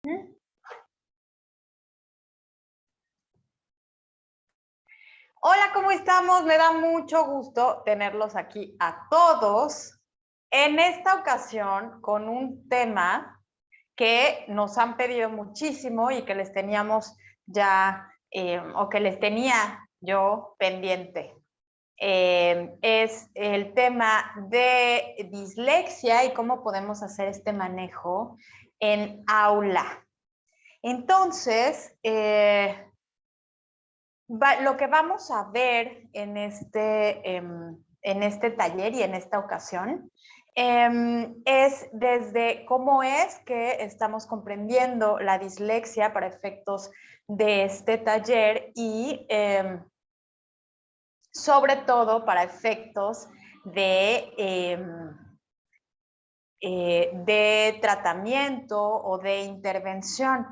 Hola, ¿cómo estamos? Me da mucho gusto tenerlos aquí a todos. En esta ocasión con un tema que nos han pedido muchísimo y que les teníamos ya, o que les tenía yo pendiente. Es el tema de dislexia y cómo podemos hacer este manejo en aula. Entonces, lo que vamos a ver en este taller y en esta ocasión es desde cómo es que estamos comprendiendo la dislexia para efectos de este taller y sobre todo para efectos de tratamiento o de intervención.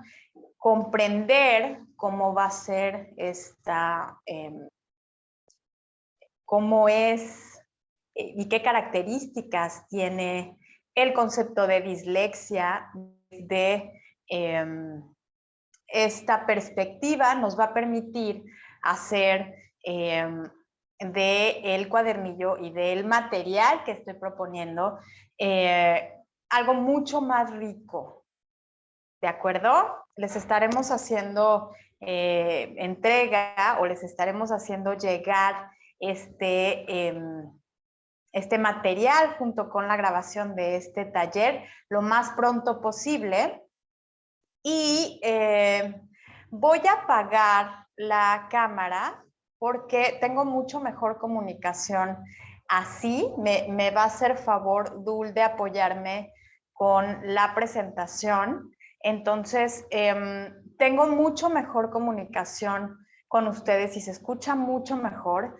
Comprender cómo va a ser cómo es y qué características tiene el concepto de dislexia de esta perspectiva nos va a permitir hacer del cuadernillo y del material que estoy proponiendo algo mucho más rico. ¿De acuerdo? Les estaremos haciendo entrega o les estaremos haciendo llegar este material junto con la grabación de este taller lo más pronto posible. Y voy a apagar la cámara porque tengo mucho mejor comunicación así. Me va a hacer favor, Dul, de apoyarme con la presentación. Entonces, tengo mucho mejor comunicación con ustedes y se escucha mucho mejor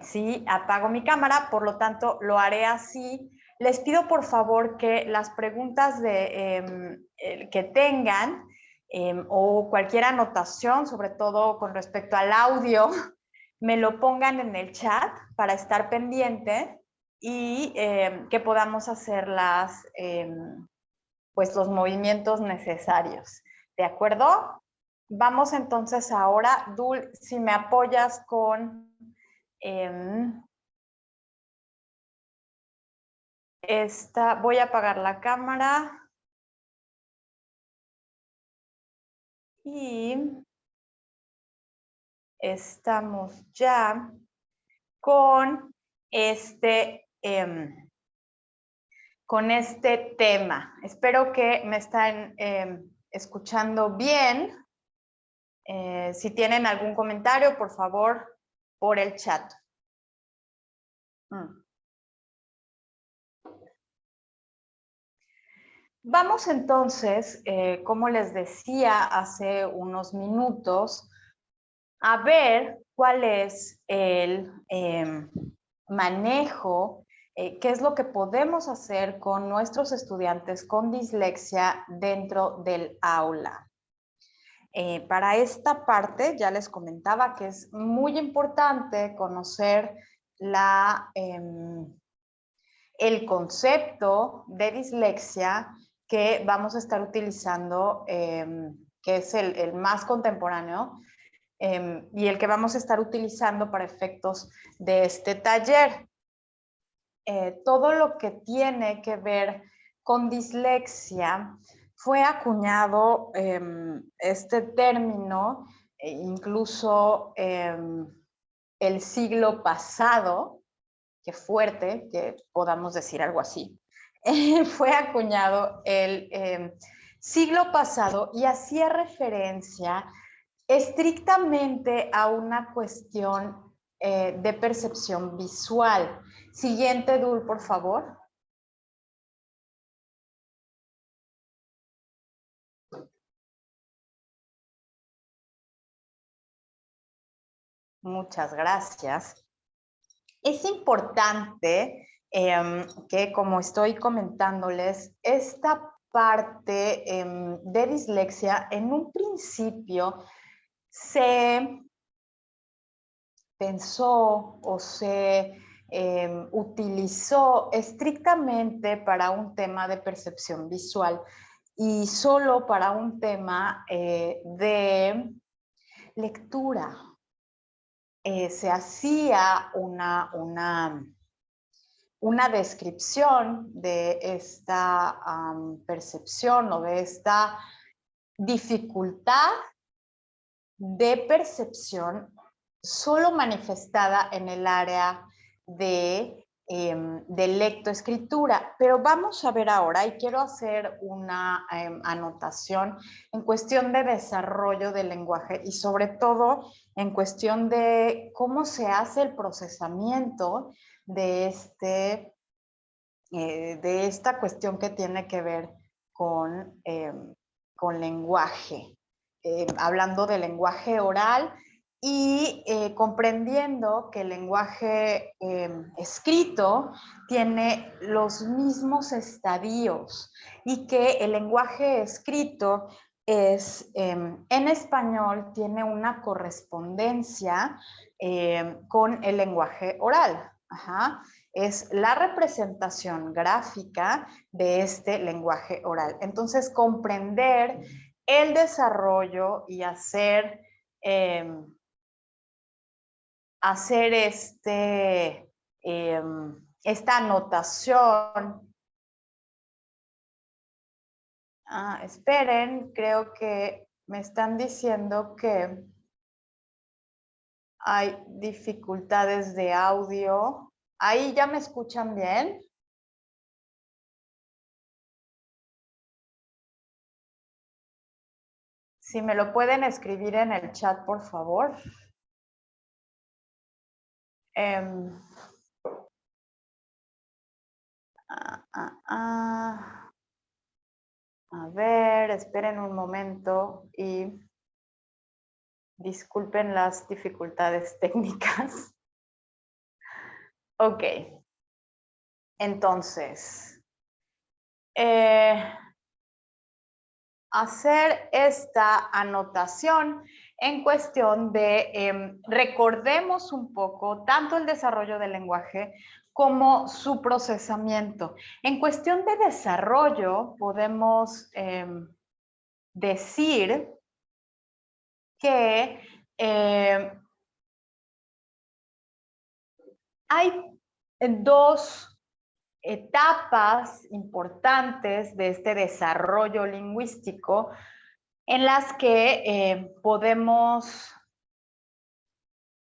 si apago mi cámara, por lo tanto, lo haré así. Les pido por favor que las preguntas que tengan o cualquier anotación, sobre todo con respecto al audio, me lo pongan en el chat para estar pendiente y que podamos hacer pues los movimientos necesarios. ¿De acuerdo? Vamos entonces ahora, Dul, si me apoyas con voy a apagar la cámara y estamos ya con este tema. Espero que me están escuchando bien. Si tienen algún comentario, por favor, por el chat. Vamos entonces, como les decía hace unos minutos, a ver cuál es el manejo, qué es lo que podemos hacer con nuestros estudiantes con dislexia dentro del aula. Para esta parte ya les comentaba que es muy importante conocer el concepto de dislexia que vamos a estar utilizando, que es el más contemporáneo, y el que vamos a estar utilizando para efectos de este taller. Todo lo que tiene que ver con dislexia fue acuñado este término, incluso el siglo pasado, qué fuerte que podamos decir algo así, fue acuñado el siglo pasado y hacía referencia estrictamente a una cuestión de percepción visual. Siguiente, Dul, por favor. Muchas gracias. Es importante que, como estoy comentándoles, esta parte de dislexia en un principio se pensó o se utilizó estrictamente para un tema de percepción visual. y solo para un tema de lectura. Se hacía una descripción de esta percepción o de esta dificultad de percepción solo manifestada en el área de lectoescritura. Pero vamos a ver ahora, y quiero hacer una anotación en cuestión de desarrollo del lenguaje y sobre todo en cuestión de cómo se hace el procesamiento de, de esta cuestión que tiene que ver con lenguaje. Hablando del lenguaje oral y comprendiendo que el lenguaje escrito tiene los mismos estadios y que el lenguaje escrito es, en español tiene una correspondencia con el lenguaje oral. Ajá. Es la representación gráfica de este lenguaje oral. Entonces, comprender el desarrollo y hacer esta anotación. Esperen, creo que me están diciendo que hay dificultades de audio. ¿Ahí ya me escuchan bien? Si me lo pueden escribir en el chat, por favor. A ver, esperen un momento y disculpen las dificultades técnicas. Ok. Entonces, hacer esta anotación en cuestión de, recordemos un poco tanto el desarrollo del lenguaje como su procesamiento. En cuestión de desarrollo, podemos decir que hay dos etapas importantes de este desarrollo lingüístico en las que podemos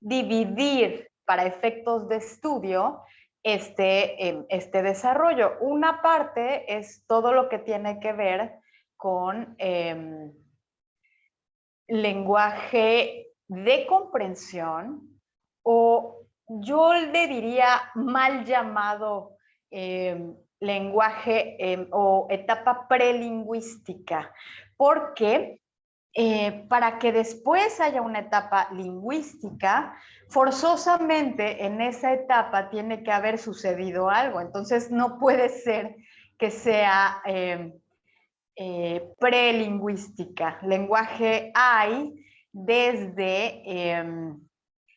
dividir para efectos de estudio este desarrollo. Una parte es todo lo que tiene que ver con lenguaje de comprensión, o yo le diría mal llamado lenguaje o etapa prelingüística, porque para que después haya una etapa lingüística, forzosamente en esa etapa tiene que haber sucedido algo. Entonces no puede ser que sea prelingüística. Lenguaje hay desde...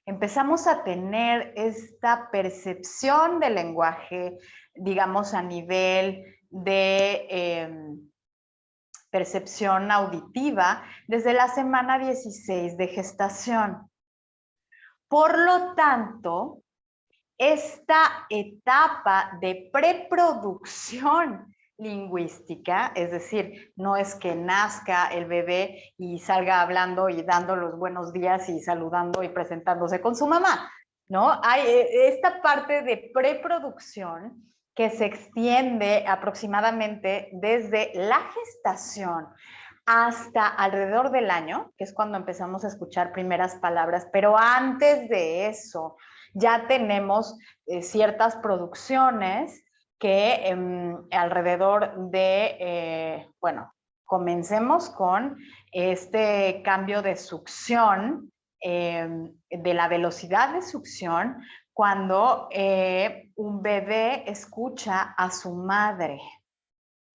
empezamos a tener esta percepción del lenguaje, digamos, a nivel de percepción auditiva desde la semana 16 de gestación. Por lo tanto, esta etapa de preproducción lingüística, es decir, no es que nazca el bebé y salga hablando y dando los buenos días y saludando y presentándose con su mamá, ¿no? Hay esta parte de preproducción que se extiende aproximadamente desde la gestación hasta alrededor del año, que es cuando empezamos a escuchar primeras palabras, pero antes de eso ya tenemos ciertas producciones que alrededor de, bueno, comencemos con este cambio de succión, de la velocidad de succión, cuando un bebé escucha a su madre.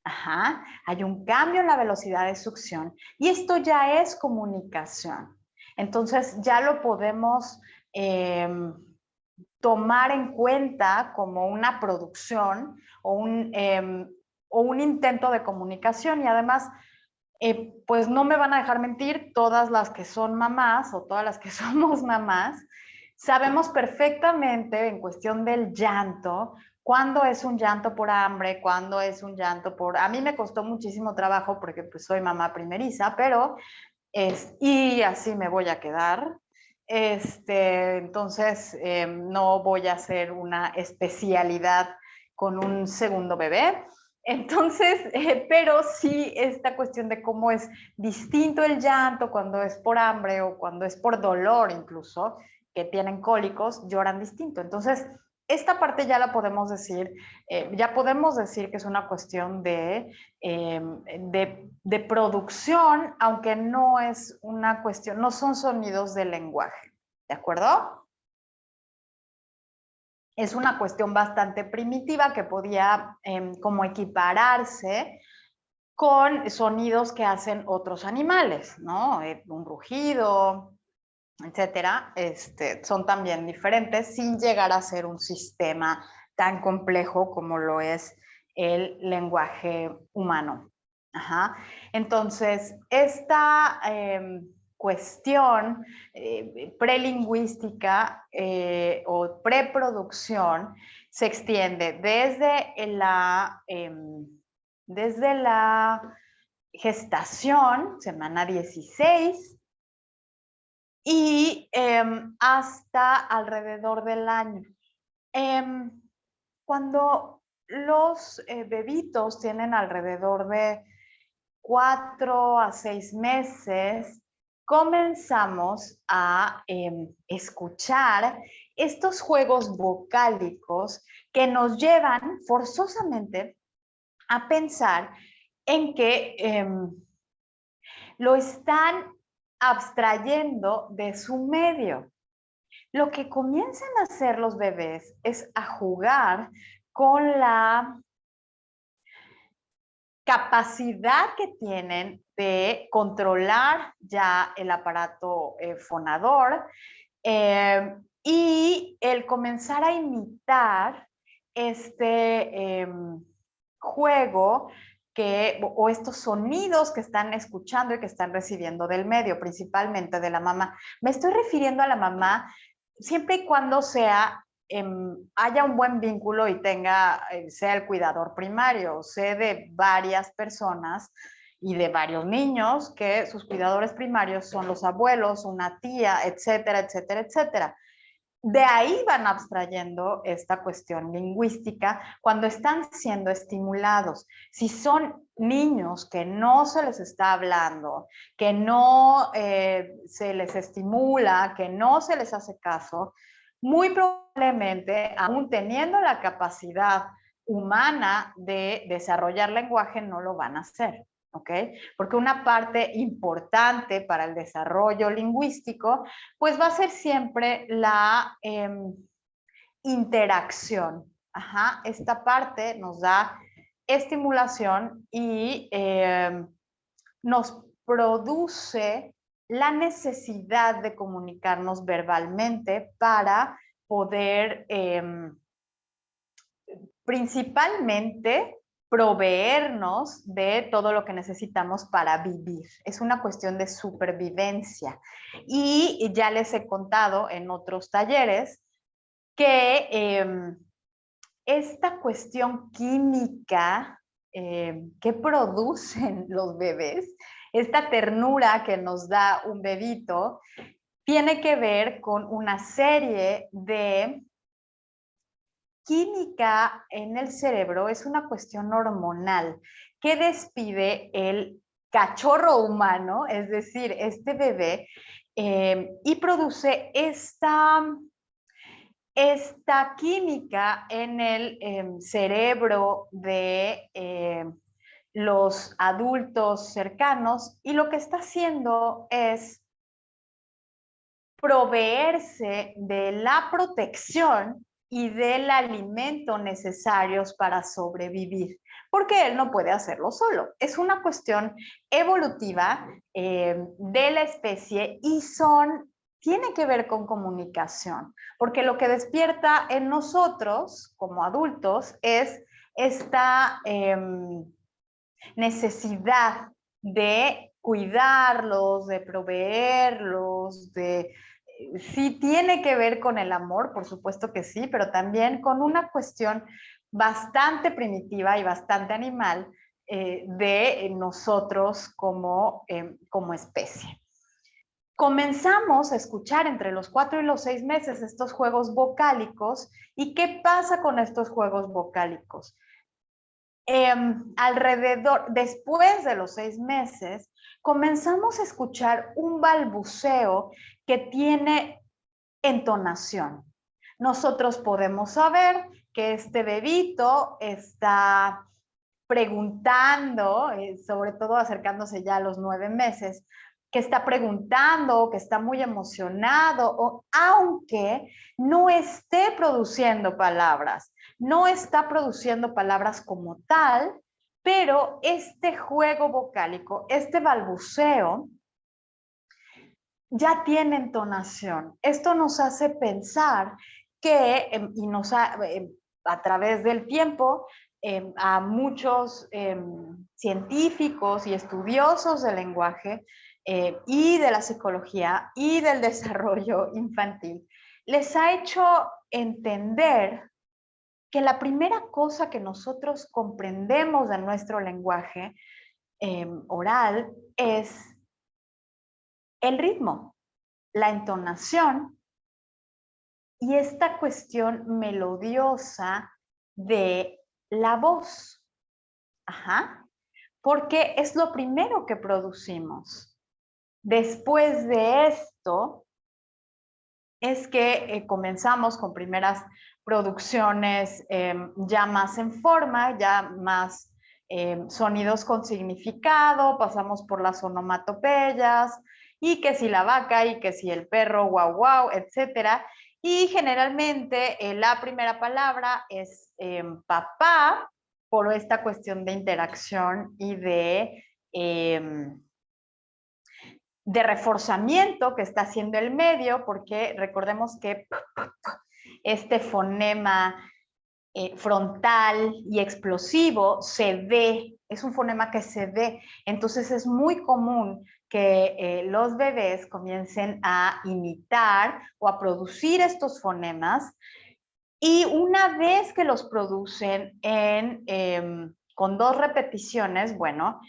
Ajá, hay un cambio en la velocidad de succión y esto ya es comunicación. Entonces ya lo podemos tomar en cuenta como una producción o o un intento de comunicación. Y además, pues no me van a dejar mentir, todas las que son mamás o todas las que somos mamás, sabemos perfectamente en cuestión del llanto, cuándo es un llanto por hambre, cuándo es un llanto por... A mí me costó muchísimo trabajo porque pues soy mamá primeriza, pero y así me voy a quedar. Entonces, no voy a hacer una especialidad con un segundo bebé. Entonces, pero sí esta cuestión de cómo es distinto el llanto cuando es por hambre o cuando es por dolor incluso, que tienen cólicos, lloran distinto. Entonces, esta parte ya la podemos decir, ya podemos decir que es una cuestión de producción, aunque no es una cuestión, no son sonidos del lenguaje, ¿de acuerdo? Es una cuestión bastante primitiva que podía como equipararse con sonidos que hacen otros animales, ¿no? Un rugido, etcétera, son también diferentes sin llegar a ser un sistema tan complejo como lo es el lenguaje humano. Ajá. Entonces, esta cuestión prelingüística o preproducción se extiende desde la gestación, semana 16, y hasta alrededor del año. Cuando los bebitos tienen alrededor de 4 a 6 meses, comenzamos a escuchar estos juegos vocálicos que nos llevan forzosamente a pensar en que lo están abstrayendo de su medio. Lo que comienzan a hacer los bebés es a jugar con la capacidad que tienen de controlar ya el aparato fonador y el comenzar a imitar este juego o estos sonidos que están escuchando y que están recibiendo del medio, principalmente de la mamá. Me estoy refiriendo a la mamá siempre y cuando haya un buen vínculo y sea el cuidador primario. Sé de varias personas y de varios niños que sus cuidadores primarios son los abuelos, una tía, etcétera, etcétera, etcétera. De ahí van abstrayendo esta cuestión lingüística cuando están siendo estimulados. Si son niños que no se les está hablando, que no se les estimula, que no se les hace caso, muy probablemente, aún teniendo la capacidad humana de desarrollar lenguaje, no lo van a hacer. ¿Ok? Porque una parte importante para el desarrollo lingüístico, pues va a ser siempre la interacción. Ajá, esta parte nos da estimulación y nos produce la necesidad de comunicarnos verbalmente para poder principalmente proveernos de todo lo que necesitamos para vivir. Es una cuestión de supervivencia. Y ya les he contado en otros talleres que esta cuestión química que producen los bebés, esta ternura que nos da un bebito, tiene que ver con una serie de química en el cerebro, es una cuestión hormonal que despide el cachorro humano, es decir, este bebé, y produce esta química en el cerebro de los adultos cercanos, y lo que está haciendo es proveerse de la protección y del alimento necesarios para sobrevivir, porque él no puede hacerlo solo. Es una cuestión evolutiva de la especie y tiene que ver con comunicación, porque lo que despierta en nosotros como adultos es esta necesidad de cuidarlos, de proveerlos, sí tiene que ver con el amor, por supuesto que sí, pero también con una cuestión bastante primitiva y bastante animal de nosotros como especie. Comenzamos a escuchar entre los 4 y los 6 meses estos juegos vocálicos. ¿Y qué pasa con estos juegos vocálicos? Después de los 6 meses, comenzamos a escuchar un balbuceo que tiene entonación. Nosotros podemos saber que este bebito está preguntando, sobre todo acercándose ya a los 9 meses, que está preguntando, que está muy emocionado, o aunque no esté produciendo palabras, no está produciendo palabras como tal, pero este juego vocálico, este balbuceo, ya tiene entonación. Esto nos hace pensar que, a través del tiempo, a muchos científicos y estudiosos del lenguaje y de la psicología y del desarrollo infantil, les ha hecho entender que la primera cosa que nosotros comprendemos de nuestro lenguaje oral es el ritmo, la entonación y esta cuestión melodiosa de la voz. Ajá. Porque es lo primero que producimos. Después de esto, es que comenzamos con primeras producciones ya más en forma, ya más sonidos con significado, pasamos por las onomatopeyas, y que si la vaca, y que si el perro, guau, guau, etcétera. Y generalmente la primera palabra es papá, por esta cuestión de interacción y de reforzamiento que está haciendo el medio, porque recordemos que este fonema frontal y explosivo se ve, es un fonema que se ve, entonces es muy común que los bebés comiencen a imitar o a producir estos fonemas, y una vez que los producen con 2 repeticiones, bueno,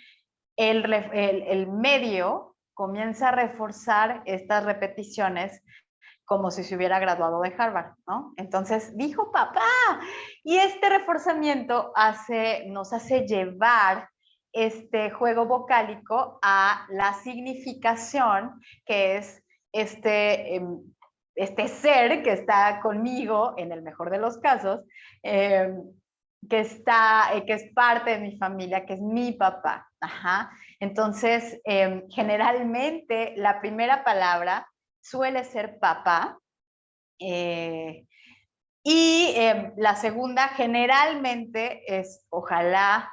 el medio comienza a reforzar estas repeticiones como si se hubiera graduado de Harvard, ¿no? Entonces, dijo papá, y este reforzamiento nos hace llevar este juego vocálico a la significación, que es este ser que está conmigo, en el mejor de los casos, que es parte de mi familia, que es mi papá. Ajá. Entonces, generalmente la primera palabra suele ser papá, y la segunda generalmente es ojalá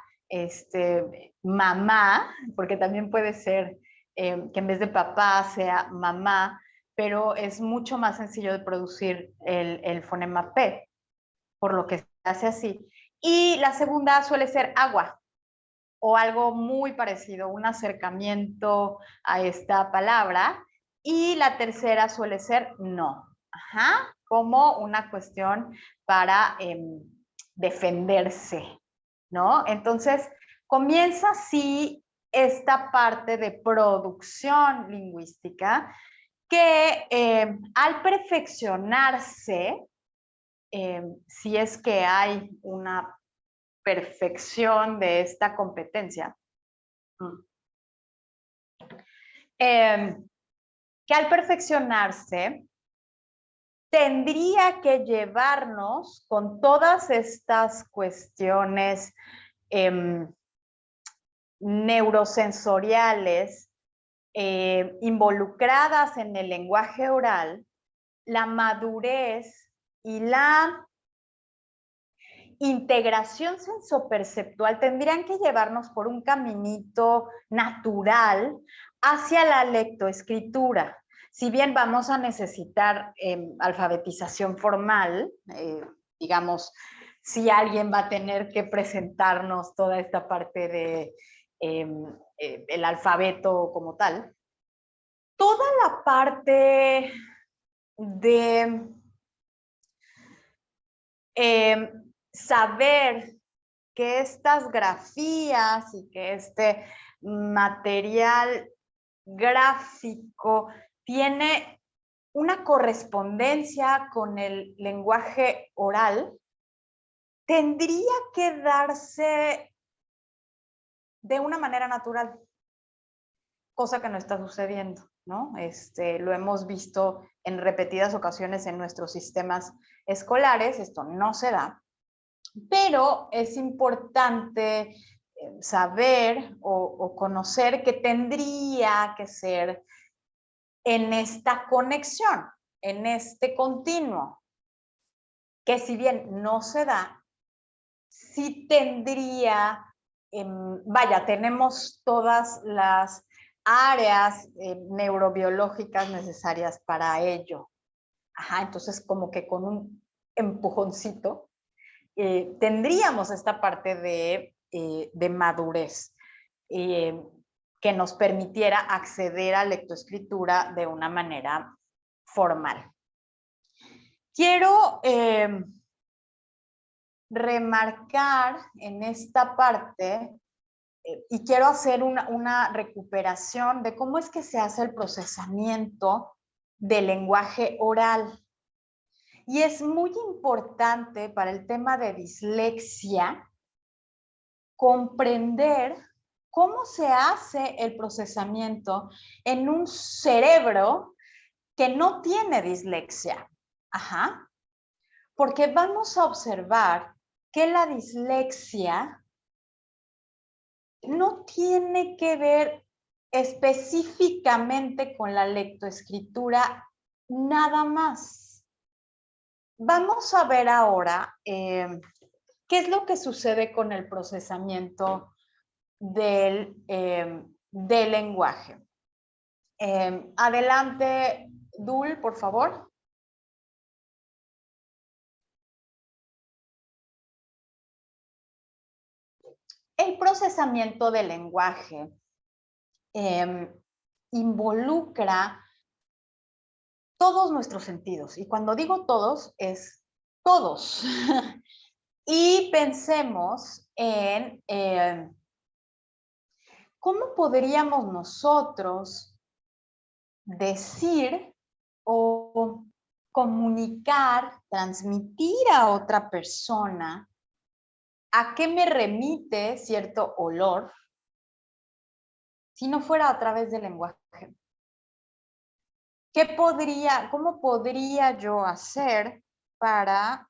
mamá, porque también puede ser que en vez de papá sea mamá, pero es mucho más sencillo de producir el fonema P, por lo que se hace así. Y la segunda suele ser agua, o algo muy parecido, un acercamiento a esta palabra. Y la tercera suele ser no. Ajá, como una cuestión para defenderse, ¿no? Entonces, comienza así esta parte de producción lingüística que al perfeccionarse, si es que hay una perfección de esta competencia, que al perfeccionarse tendría que llevarnos con todas estas cuestiones neurosensoriales involucradas en el lenguaje oral, la madurez y la integración sensoperceptual tendrían que llevarnos por un caminito natural hacia la lectoescritura. Si bien vamos a necesitar alfabetización formal, digamos, si alguien va a tener que presentarnos toda esta parte de el alfabeto como tal. Toda la parte de saber que estas grafías y que este material gráfico tiene una correspondencia con el lenguaje oral, tendría que darse de una manera natural, cosa que no está sucediendo, ¿no? Lo hemos visto en repetidas ocasiones en nuestros sistemas escolares, esto no se da, pero es importante saber o conocer que tendría que ser en esta conexión, en este continuo, que si bien no se da, sí tendría, vaya, tenemos todas las áreas neurobiológicas necesarias para ello. Ajá, entonces como que con un empujoncito tendríamos esta parte de madurez que nos permitiera acceder a lectoescritura de una manera formal. Quiero remarcar en esta parte y quiero hacer una recuperación de cómo es que se hace el procesamiento del lenguaje oral. Y es muy importante para el tema de dislexia comprender cómo se hace el procesamiento en un cerebro que no tiene dislexia. Ajá. Porque vamos a observar que la dislexia no tiene que ver específicamente con la lectoescritura nada más. Vamos a ver ahora qué es lo que sucede con el procesamiento del lenguaje. Adelante, Dul, por favor. El procesamiento del lenguaje involucra todos nuestros sentidos. Y cuando digo todos, es todos. Y pensemos en cómo podríamos nosotros decir o comunicar, transmitir a otra persona a qué me remite cierto olor si no fuera a través del lenguaje. ¿Cómo podría yo hacer para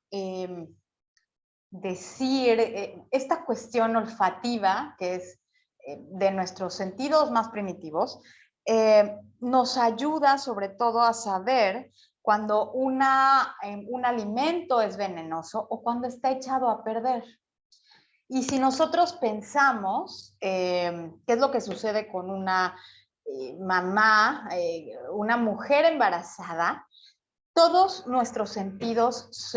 decir esta cuestión olfativa, que es de nuestros sentidos más primitivos, nos ayuda sobre todo a saber cuando un alimento es venenoso o cuando está echado a perder? Y si nosotros pensamos, ¿qué es lo que sucede con una mamá, una mujer embarazada? Todos nuestros sentidos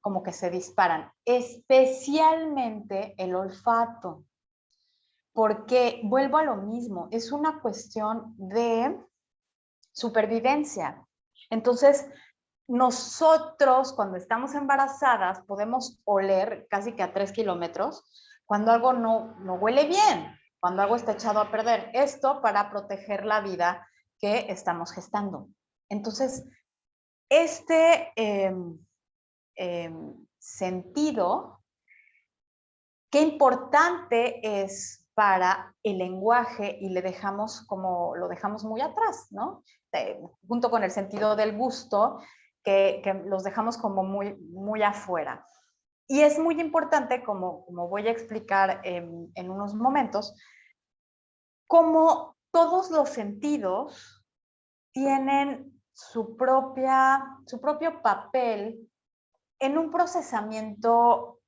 como que se disparan, especialmente el olfato, porque vuelvo a lo mismo, es una cuestión de supervivencia. Entonces, nosotros cuando estamos embarazadas podemos oler casi que a 3 kilómetros cuando algo no huele bien, cuando algo está echado a perder. Esto para proteger la vida que estamos gestando. Entonces, este sentido, qué importante es para el lenguaje y lo dejamos muy atrás, ¿no? Junto con el sentido del gusto, que los dejamos como muy afuera. Y es muy importante, como voy a explicar en unos momentos, cómo todos los sentidos tienen su propio papel en un procesamiento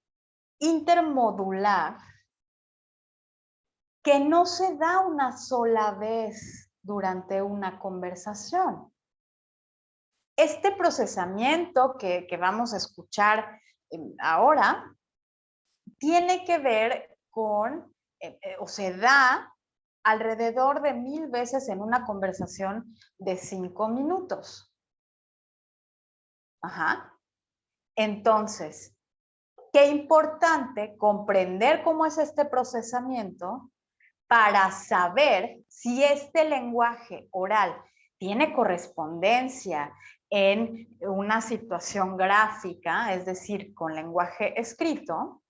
intermodular que no se da una sola vez durante una conversación. Este procesamiento que vamos a escuchar ahora, tiene que ver con, o se da alrededor de 1000 veces en una conversación de 5 minutos. Ajá. Entonces, qué importante comprender cómo es este procesamiento para saber si este lenguaje oral tiene correspondencia en una situación gráfica, es decir, con lenguaje escrito.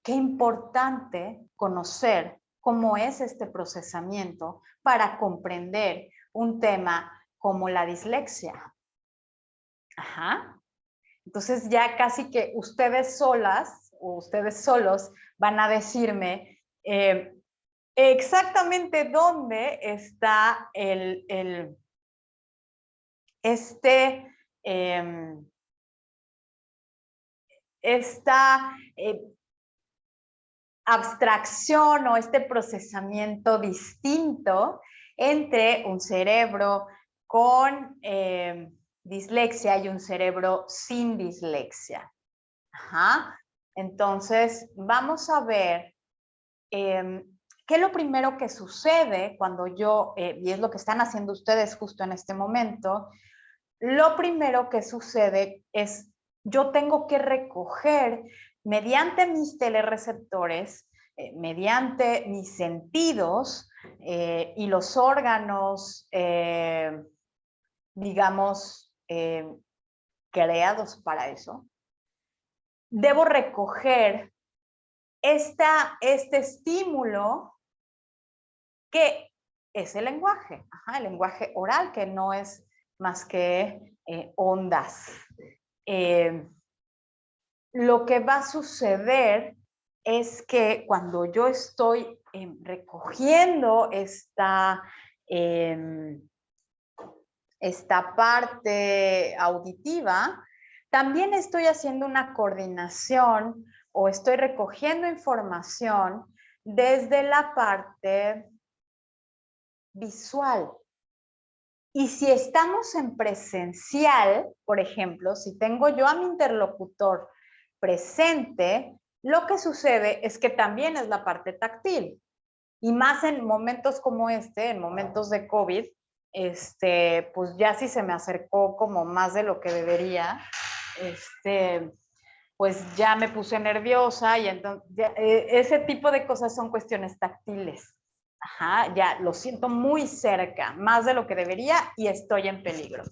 Qué importante conocer cómo es este procesamiento para comprender un tema como la dislexia. Ajá. Entonces ya casi que ustedes solas o ustedes solos van a decirme exactamente dónde está esta abstracción o este procesamiento distinto entre un cerebro con dislexia y un cerebro sin dislexia. Ajá. Entonces, vamos a ver qué es lo primero que sucede cuando yo, y es lo que están haciendo ustedes justo en este momento, lo primero que sucede es yo tengo que recoger mediante mis telereceptores, mediante mis sentidos y los órganos, digamos, creados para eso, debo recoger este estímulo que es el lenguaje, el lenguaje oral, que no es más que ondas. Lo que va a suceder es que cuando yo estoy recogiendo esta parte auditiva, también estoy haciendo una coordinación o estoy recogiendo información desde la parte visual. Y si estamos en presencial, por ejemplo, si tengo yo a mi interlocutor presente, lo que sucede es que también es la parte táctil. Y más en momentos como este, en momentos de COVID, pues ya si se me acercó como más de lo que debería, pues ya me puse nerviosa y entonces ese tipo de cosas son cuestiones táctiles. Ajá, ya lo siento muy cerca, más de lo que debería y estoy en peligro.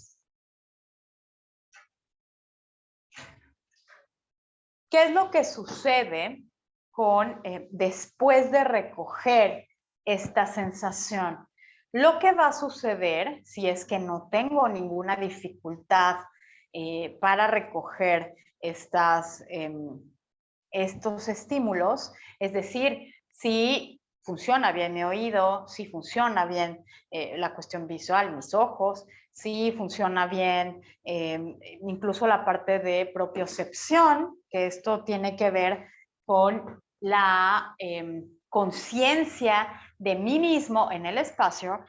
¿Qué es lo que sucede con después de recoger esta sensación? Lo que va a suceder, si es que no tengo ninguna dificultad para recoger estos estímulos, es decir, si funciona bien mi oído, si funciona bien la cuestión visual, mis ojos, si funciona bien incluso la parte de propiocepción, que esto tiene que ver con la conciencia de mí mismo en el espacio,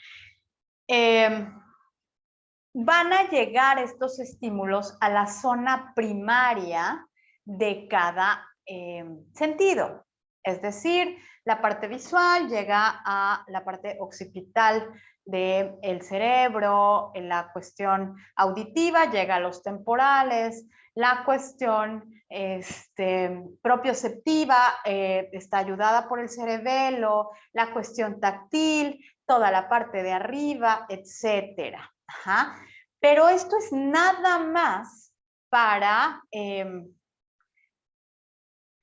van a llegar estos estímulos a la zona primaria de cada sentido. Es decir, la parte visual llega a la parte occipital del cerebro, en la cuestión auditiva llega a los temporales, la cuestión propioceptiva está ayudada por el cerebelo, la cuestión táctil, toda la parte de arriba, etcétera. Ajá. Pero esto es nada más para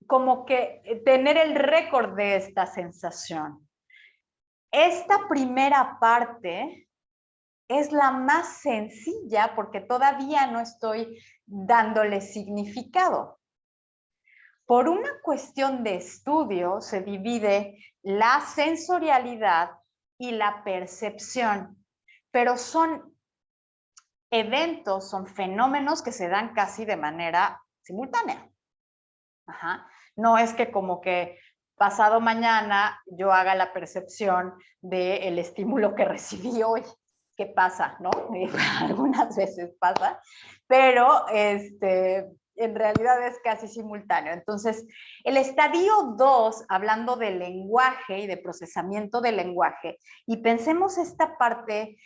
como que tener el récord de esta sensación. Esta primera parte es la más sencilla porque todavía no estoy dándole significado. Por una cuestión de estudio se divide la sensorialidad y la percepción, pero son eventos, son fenómenos que se dan casi de manera simultánea. Ajá. No es que como que pasado mañana yo haga la percepción del estímulo que recibí hoy. ¿Qué pasa? ¿No? Algunas veces pasa, pero en realidad es casi simultáneo. Entonces, el estadio 2, hablando de lenguaje y de procesamiento del lenguaje, y pensemos esta parte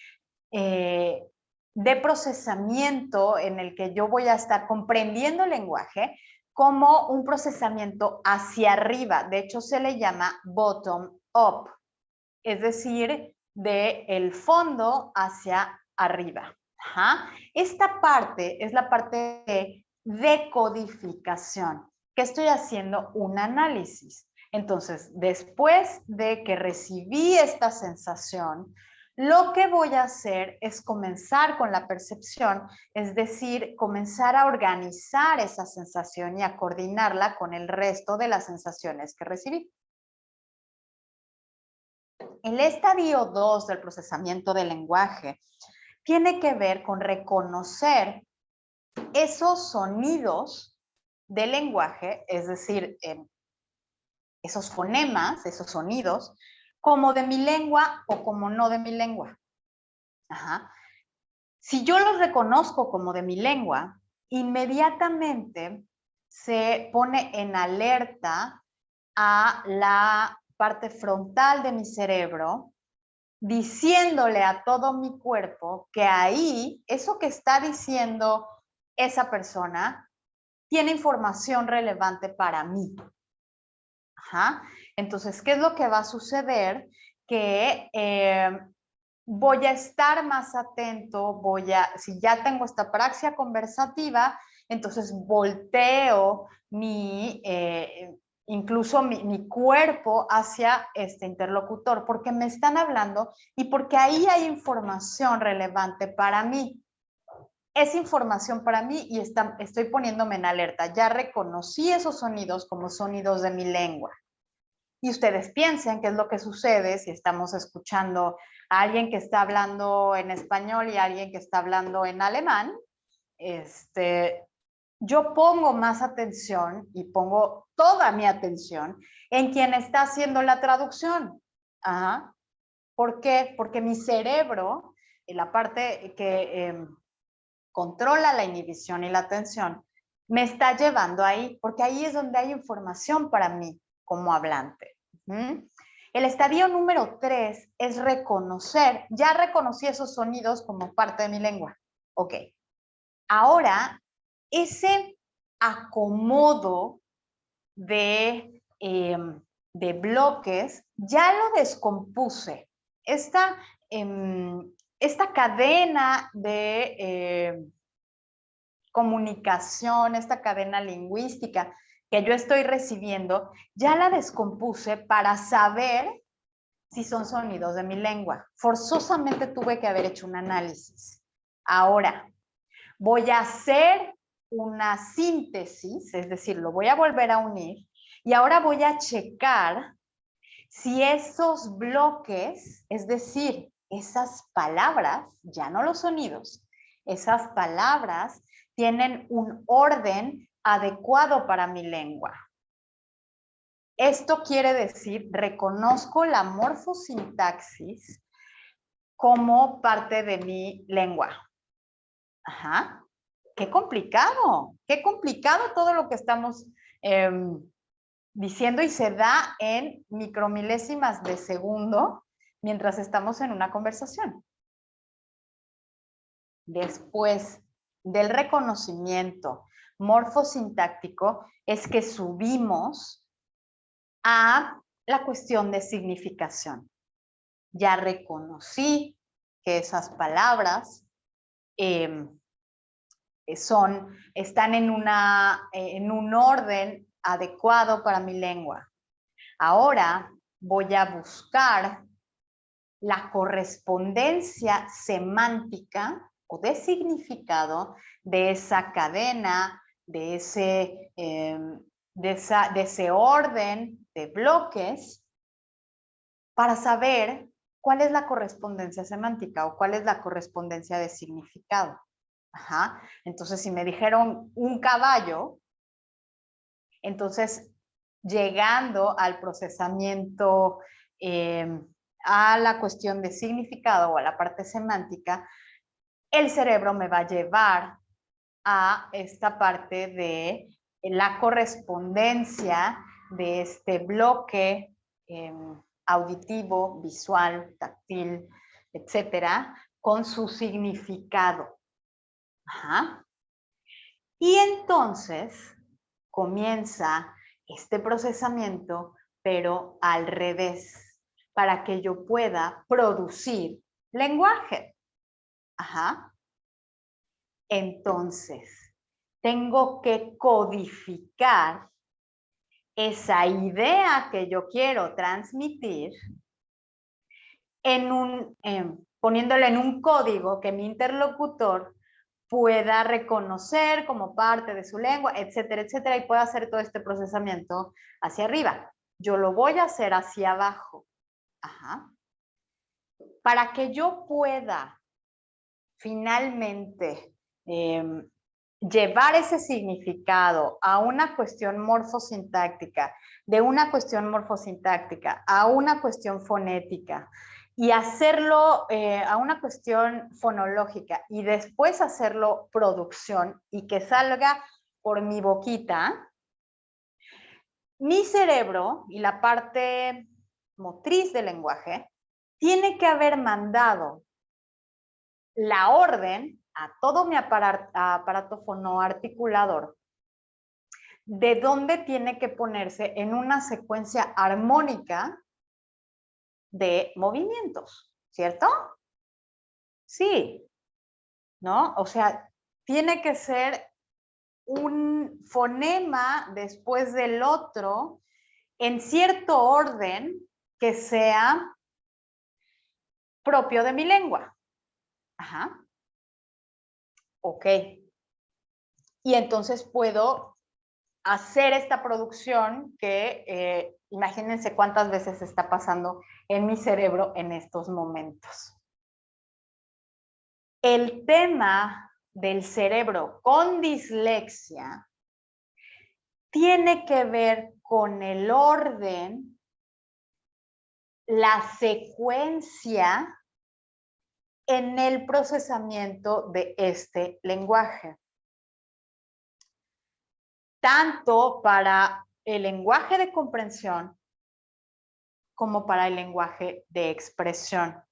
de procesamiento en el que yo voy a estar comprendiendo el lenguaje como un procesamiento hacia arriba. De hecho, se le llama bottom up, es decir, del fondo hacia arriba. Ajá. Esta parte es la parte de decodificación, que estoy haciendo un análisis. Entonces, después de que recibí esta sensación, lo que voy a hacer es comenzar con la percepción, es decir, comenzar a organizar esa sensación y a coordinarla con el resto de las sensaciones que recibí. El estadio 2 del procesamiento del lenguaje tiene que ver con reconocer esos sonidos del lenguaje, es decir, esos fonemas, esos sonidos, como de mi lengua o como no de mi lengua. Ajá. Si yo los reconozco como de mi lengua, inmediatamente se pone en alerta a la parte frontal de mi cerebro, diciéndole a todo mi cuerpo que ahí, eso que está diciendo esa persona, tiene información relevante para mí. Ajá. Entonces, ¿qué es lo que va a suceder? Que voy a estar más atento, si ya tengo esta apraxia conversativa, entonces volteo incluso mi cuerpo hacia este interlocutor, porque me están hablando y porque ahí hay información relevante para mí. Es información para mí y estoy poniéndome en alerta. Ya reconocí esos sonidos como sonidos de mi lengua. Y ustedes piensen qué es lo que sucede si estamos escuchando a alguien que está hablando en español y a alguien que está hablando en alemán. Yo pongo más atención y pongo toda mi atención en quien está haciendo la traducción. Ajá. ¿Por qué? Porque mi cerebro, la parte que controla la inhibición y la atención, me está llevando ahí, porque ahí es donde hay información para mí como hablante. El estadio número 3 es reconocer, ya reconocí esos sonidos como parte de mi lengua. Ok. Ahora, ese acomodo de bloques ya lo descompuse. Esta cadena de comunicación, esta cadena lingüística que yo estoy recibiendo, ya la descompuse para saber si son sonidos de mi lengua. Forzosamente tuve que haber hecho un análisis. Ahora, voy a hacer una síntesis, es decir, lo voy a volver a unir y ahora voy a checar si esos bloques, es decir, esas palabras, ya no los sonidos, esas palabras tienen un orden adecuado para mi lengua. Esto quiere decir, reconozco la morfosintaxis como parte de mi lengua. Ajá. Qué complicado todo lo que estamos diciendo y se da en micromilésimas de segundo mientras estamos en una conversación. Después del reconocimiento morfosintáctico es que subimos a la cuestión de significación. Ya reconocí que esas palabras están en un orden adecuado para mi lengua. Ahora voy a buscar la correspondencia semántica o de significado de esa cadena, de ese orden de bloques para saber cuál es la correspondencia semántica o cuál es la correspondencia de significado. Ajá. Entonces, si me dijeron un caballo, entonces llegando al procesamiento a la cuestión de significado o a la parte semántica, el cerebro me va a llevar a esta parte de la correspondencia de este bloque auditivo, visual, táctil, etcétera, con su significado. Ajá. Y entonces comienza este procesamiento, pero al revés, para que yo pueda producir lenguaje. Ajá. Entonces, tengo que codificar esa idea que yo quiero transmitir poniéndola en un código que mi interlocutor pueda reconocer como parte de su lengua, etcétera, etcétera, y pueda hacer todo este procesamiento hacia arriba. Yo lo voy a hacer hacia abajo. Ajá. Para que yo pueda finalmente llevar ese significado a una cuestión morfosintáctica, de una cuestión morfosintáctica a una cuestión fonética, y hacerlo a una cuestión fonológica, y después hacerlo producción y que salga por mi boquita, mi cerebro y la parte motriz del lenguaje tiene que haber mandado la orden a todo mi aparato fonoarticulador de dónde tiene que ponerse en una secuencia armónica de movimientos, ¿cierto? Sí, ¿no? O sea, tiene que ser un fonema después del otro en cierto orden que sea propio de mi lengua. Ajá. Ok. Y entonces puedo hacer esta producción que imagínense cuántas veces está pasando en mi cerebro en estos momentos. El tema del cerebro con dislexia tiene que ver con el orden, la secuencia en el procesamiento de este lenguaje. Tanto para el lenguaje de comprensión como para el lenguaje de expresión.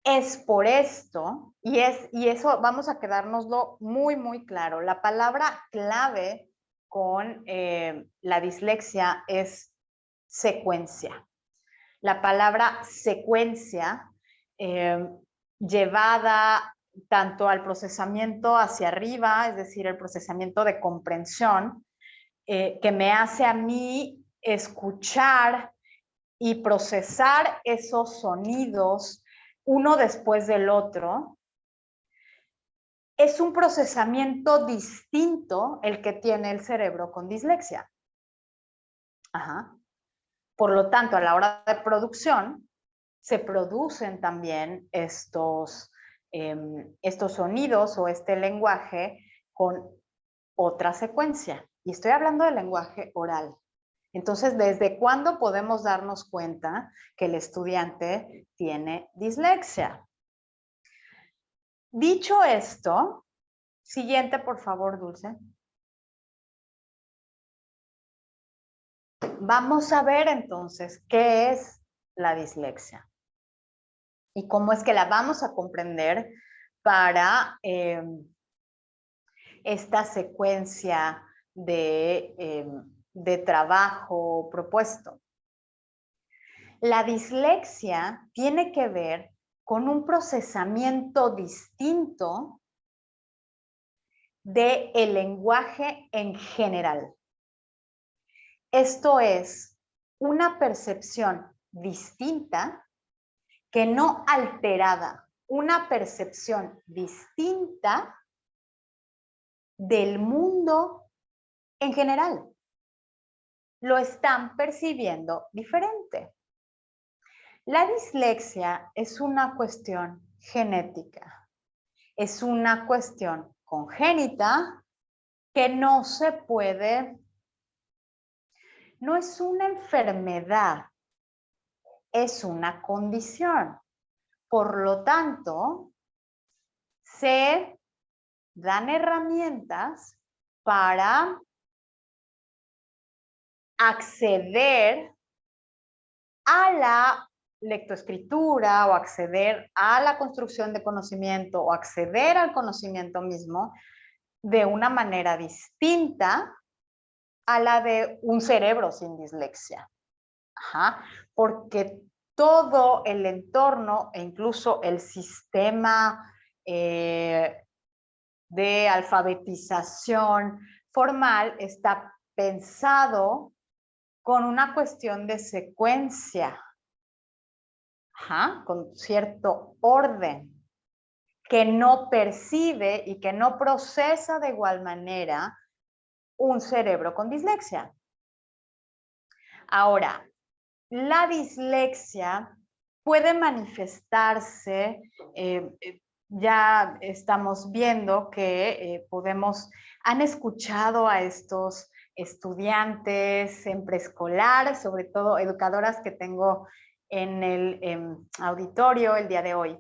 Es por esto, y eso vamos a quedárnoslo muy, muy claro. La palabra clave con la dislexia es secuencia. La palabra secuencia llevada tanto al procesamiento hacia arriba, es decir, el procesamiento de comprensión, que me hace a mí escuchar y procesar esos sonidos uno después del otro, es un procesamiento distinto el que tiene el cerebro con dislexia. Ajá. Por lo tanto, a la hora de producción, se producen también estos sonidos o este lenguaje con otra secuencia. Y estoy hablando del lenguaje oral. Entonces, ¿desde cuándo podemos darnos cuenta que el estudiante tiene dislexia? Dicho esto, siguiente, por favor, Dulce. Vamos a ver entonces qué es la dislexia y cómo es que la vamos a comprender para esta secuencia de trabajo propuesto. La dislexia tiene que ver con un procesamiento distinto del lenguaje en general. Esto es una percepción distinta que no alterada, una percepción distinta del mundo en general. Lo están percibiendo diferente. La dislexia es una cuestión genética, es una cuestión congénita que no se puede, no es una enfermedad, es una condición. Por lo tanto, se dan herramientas para acceder a la lectoescritura o acceder a la construcción de conocimiento o acceder al conocimiento mismo de una manera distinta a la de un cerebro sin dislexia. Ajá, porque todo el entorno e incluso el sistema de alfabetización formal está pensado con una cuestión de secuencia, con cierto orden, que no percibe y que no procesa de igual manera un cerebro con dislexia. Ahora, la dislexia puede manifestarse, ya estamos viendo que han escuchado a estos estudiantes en preescolar, sobre todo educadoras que tengo en el auditorio el día de hoy.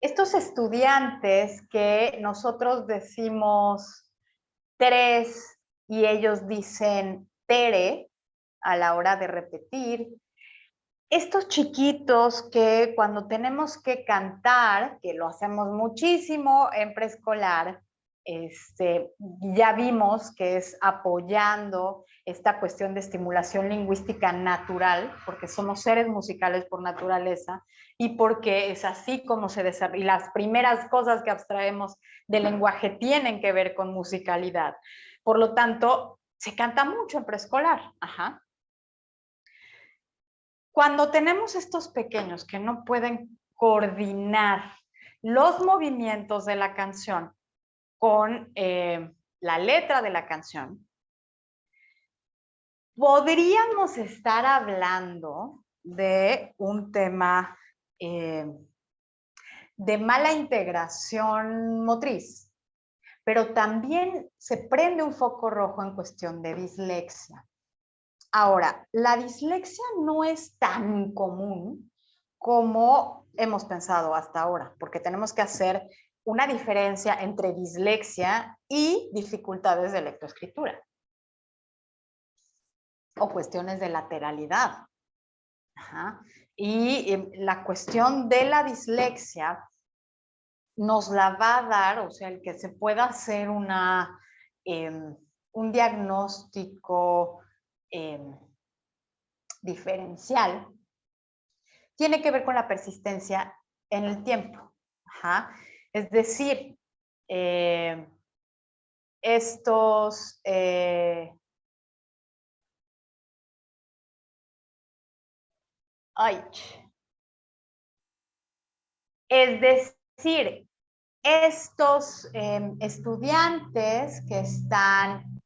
Estos estudiantes que nosotros decimos 3 y ellos dicen tere a la hora de repetir, estos chiquitos que cuando tenemos que cantar, que lo hacemos muchísimo en preescolar, ya vimos que es apoyando esta cuestión de estimulación lingüística natural, porque somos seres musicales por naturaleza y porque es así como se desarrolla. Y las primeras cosas que abstraemos del lenguaje tienen que ver con musicalidad. Por lo tanto, se canta mucho en preescolar. Ajá. Cuando tenemos estos pequeños que no pueden coordinar los movimientos de la canción con la letra de la canción, podríamos estar hablando de un tema de mala integración motriz, pero también se prende un foco rojo en cuestión de dislexia. Ahora, la dislexia no es tan común como hemos pensado hasta ahora, porque tenemos que hacer una diferencia entre dislexia y dificultades de lectoescritura o cuestiones de lateralidad. Ajá. Y la cuestión de la dislexia nos la va a dar, o sea, el que se pueda hacer un diagnóstico diferencial, tiene que ver con la persistencia en el tiempo. Ajá. Es decir, estos es decir, estos estudiantes que están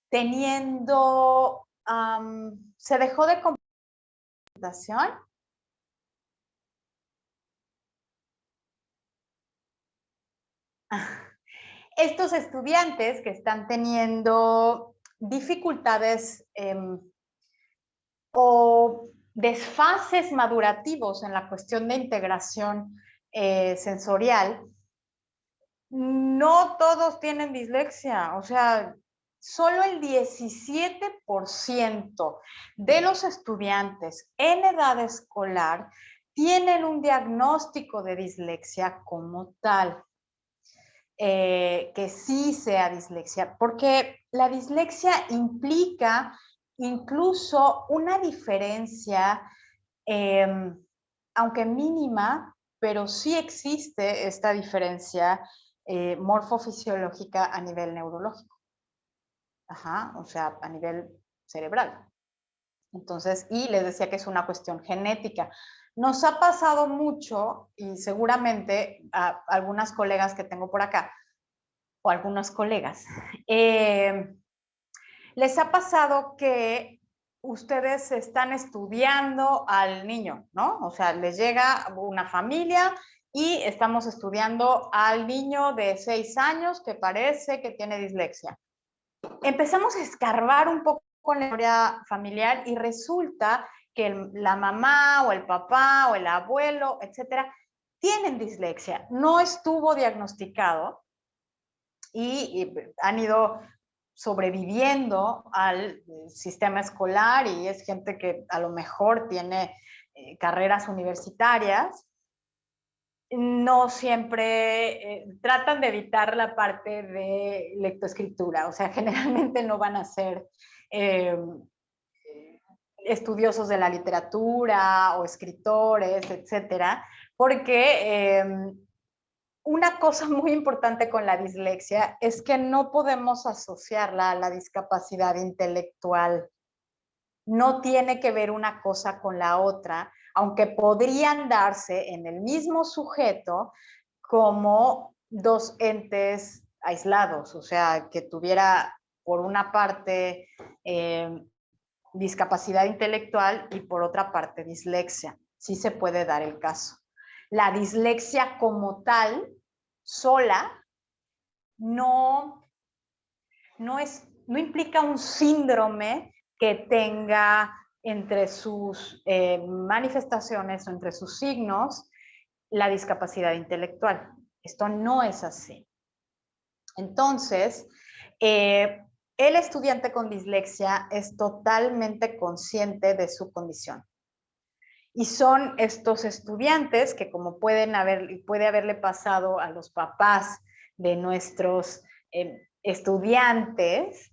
teniendo, se dejó de computación. Estos estudiantes que están teniendo dificultades o desfases madurativos en la cuestión de integración sensorial, no todos tienen dislexia, o sea, solo el 17% de los estudiantes en edad escolar tienen un diagnóstico de dislexia como tal, que sí sea dislexia, porque la dislexia implica incluso una diferencia, aunque mínima, pero sí existe esta diferencia morfofisiológica a nivel neurológico. Ajá, o sea, a nivel cerebral. Entonces, y les decía que es una cuestión genética. Nos ha pasado mucho, y seguramente a algunas colegas que tengo por acá, o algunos colegas, les ha pasado que ustedes están estudiando al niño, ¿no? O sea, les llega una familia y estamos estudiando al niño de 6 años que parece que tiene dislexia. Empezamos a escarbar un poco con la historia familiar y resulta que la mamá o el papá o el abuelo, etcétera, tienen dislexia. No estuvo diagnosticado y han ido sobreviviendo al sistema escolar y es gente que a lo mejor tiene carreras universitarias. No siempre tratan de evitar la parte de lectoescritura, o sea, generalmente no van a ser estudiosos de la literatura o escritores, etcétera, porque una cosa muy importante con la dislexia es que no podemos asociarla a la discapacidad intelectual. No tiene que ver una cosa con la otra, aunque podrían darse en el mismo sujeto como dos entes aislados, o sea, que tuviera por una parte discapacidad intelectual y por otra parte dislexia. Sí se puede dar el caso. La dislexia como tal, sola, no implica un síndrome que tenga entre sus manifestaciones o entre sus signos la discapacidad intelectual. Esto no es así. Entonces, el estudiante con dislexia es totalmente consciente de su condición. Y son estos estudiantes que, como puede haberle pasado a los papás de nuestros estudiantes,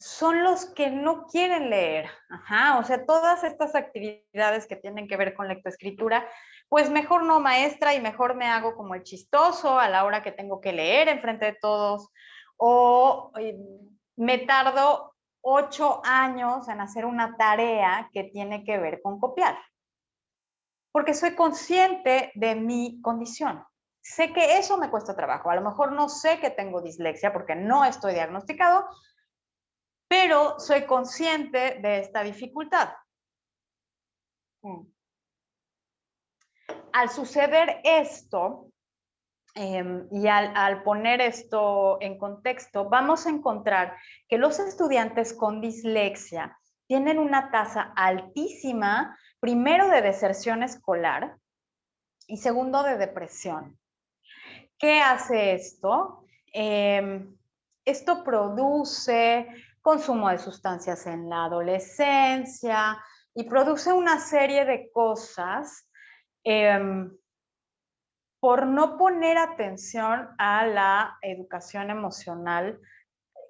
son los que no quieren leer. Ajá, o sea, todas estas actividades que tienen que ver con lectoescritura, pues mejor no, maestra, y mejor me hago como el chistoso a la hora que tengo que leer enfrente de todos, o me tardo 8 años en hacer una tarea que tiene que ver con copiar, porque soy consciente de mi condición. Sé que eso me cuesta trabajo. A lo mejor no sé que tengo dislexia porque no estoy diagnosticado, pero soy consciente de esta dificultad. Al suceder esto, y al poner esto en contexto, vamos a encontrar que los estudiantes con dislexia tienen una tasa altísima, primero de deserción escolar y segundo de depresión. ¿Qué hace esto? Esto produce consumo de sustancias en la adolescencia y produce una serie de cosas por no poner atención a la educación emocional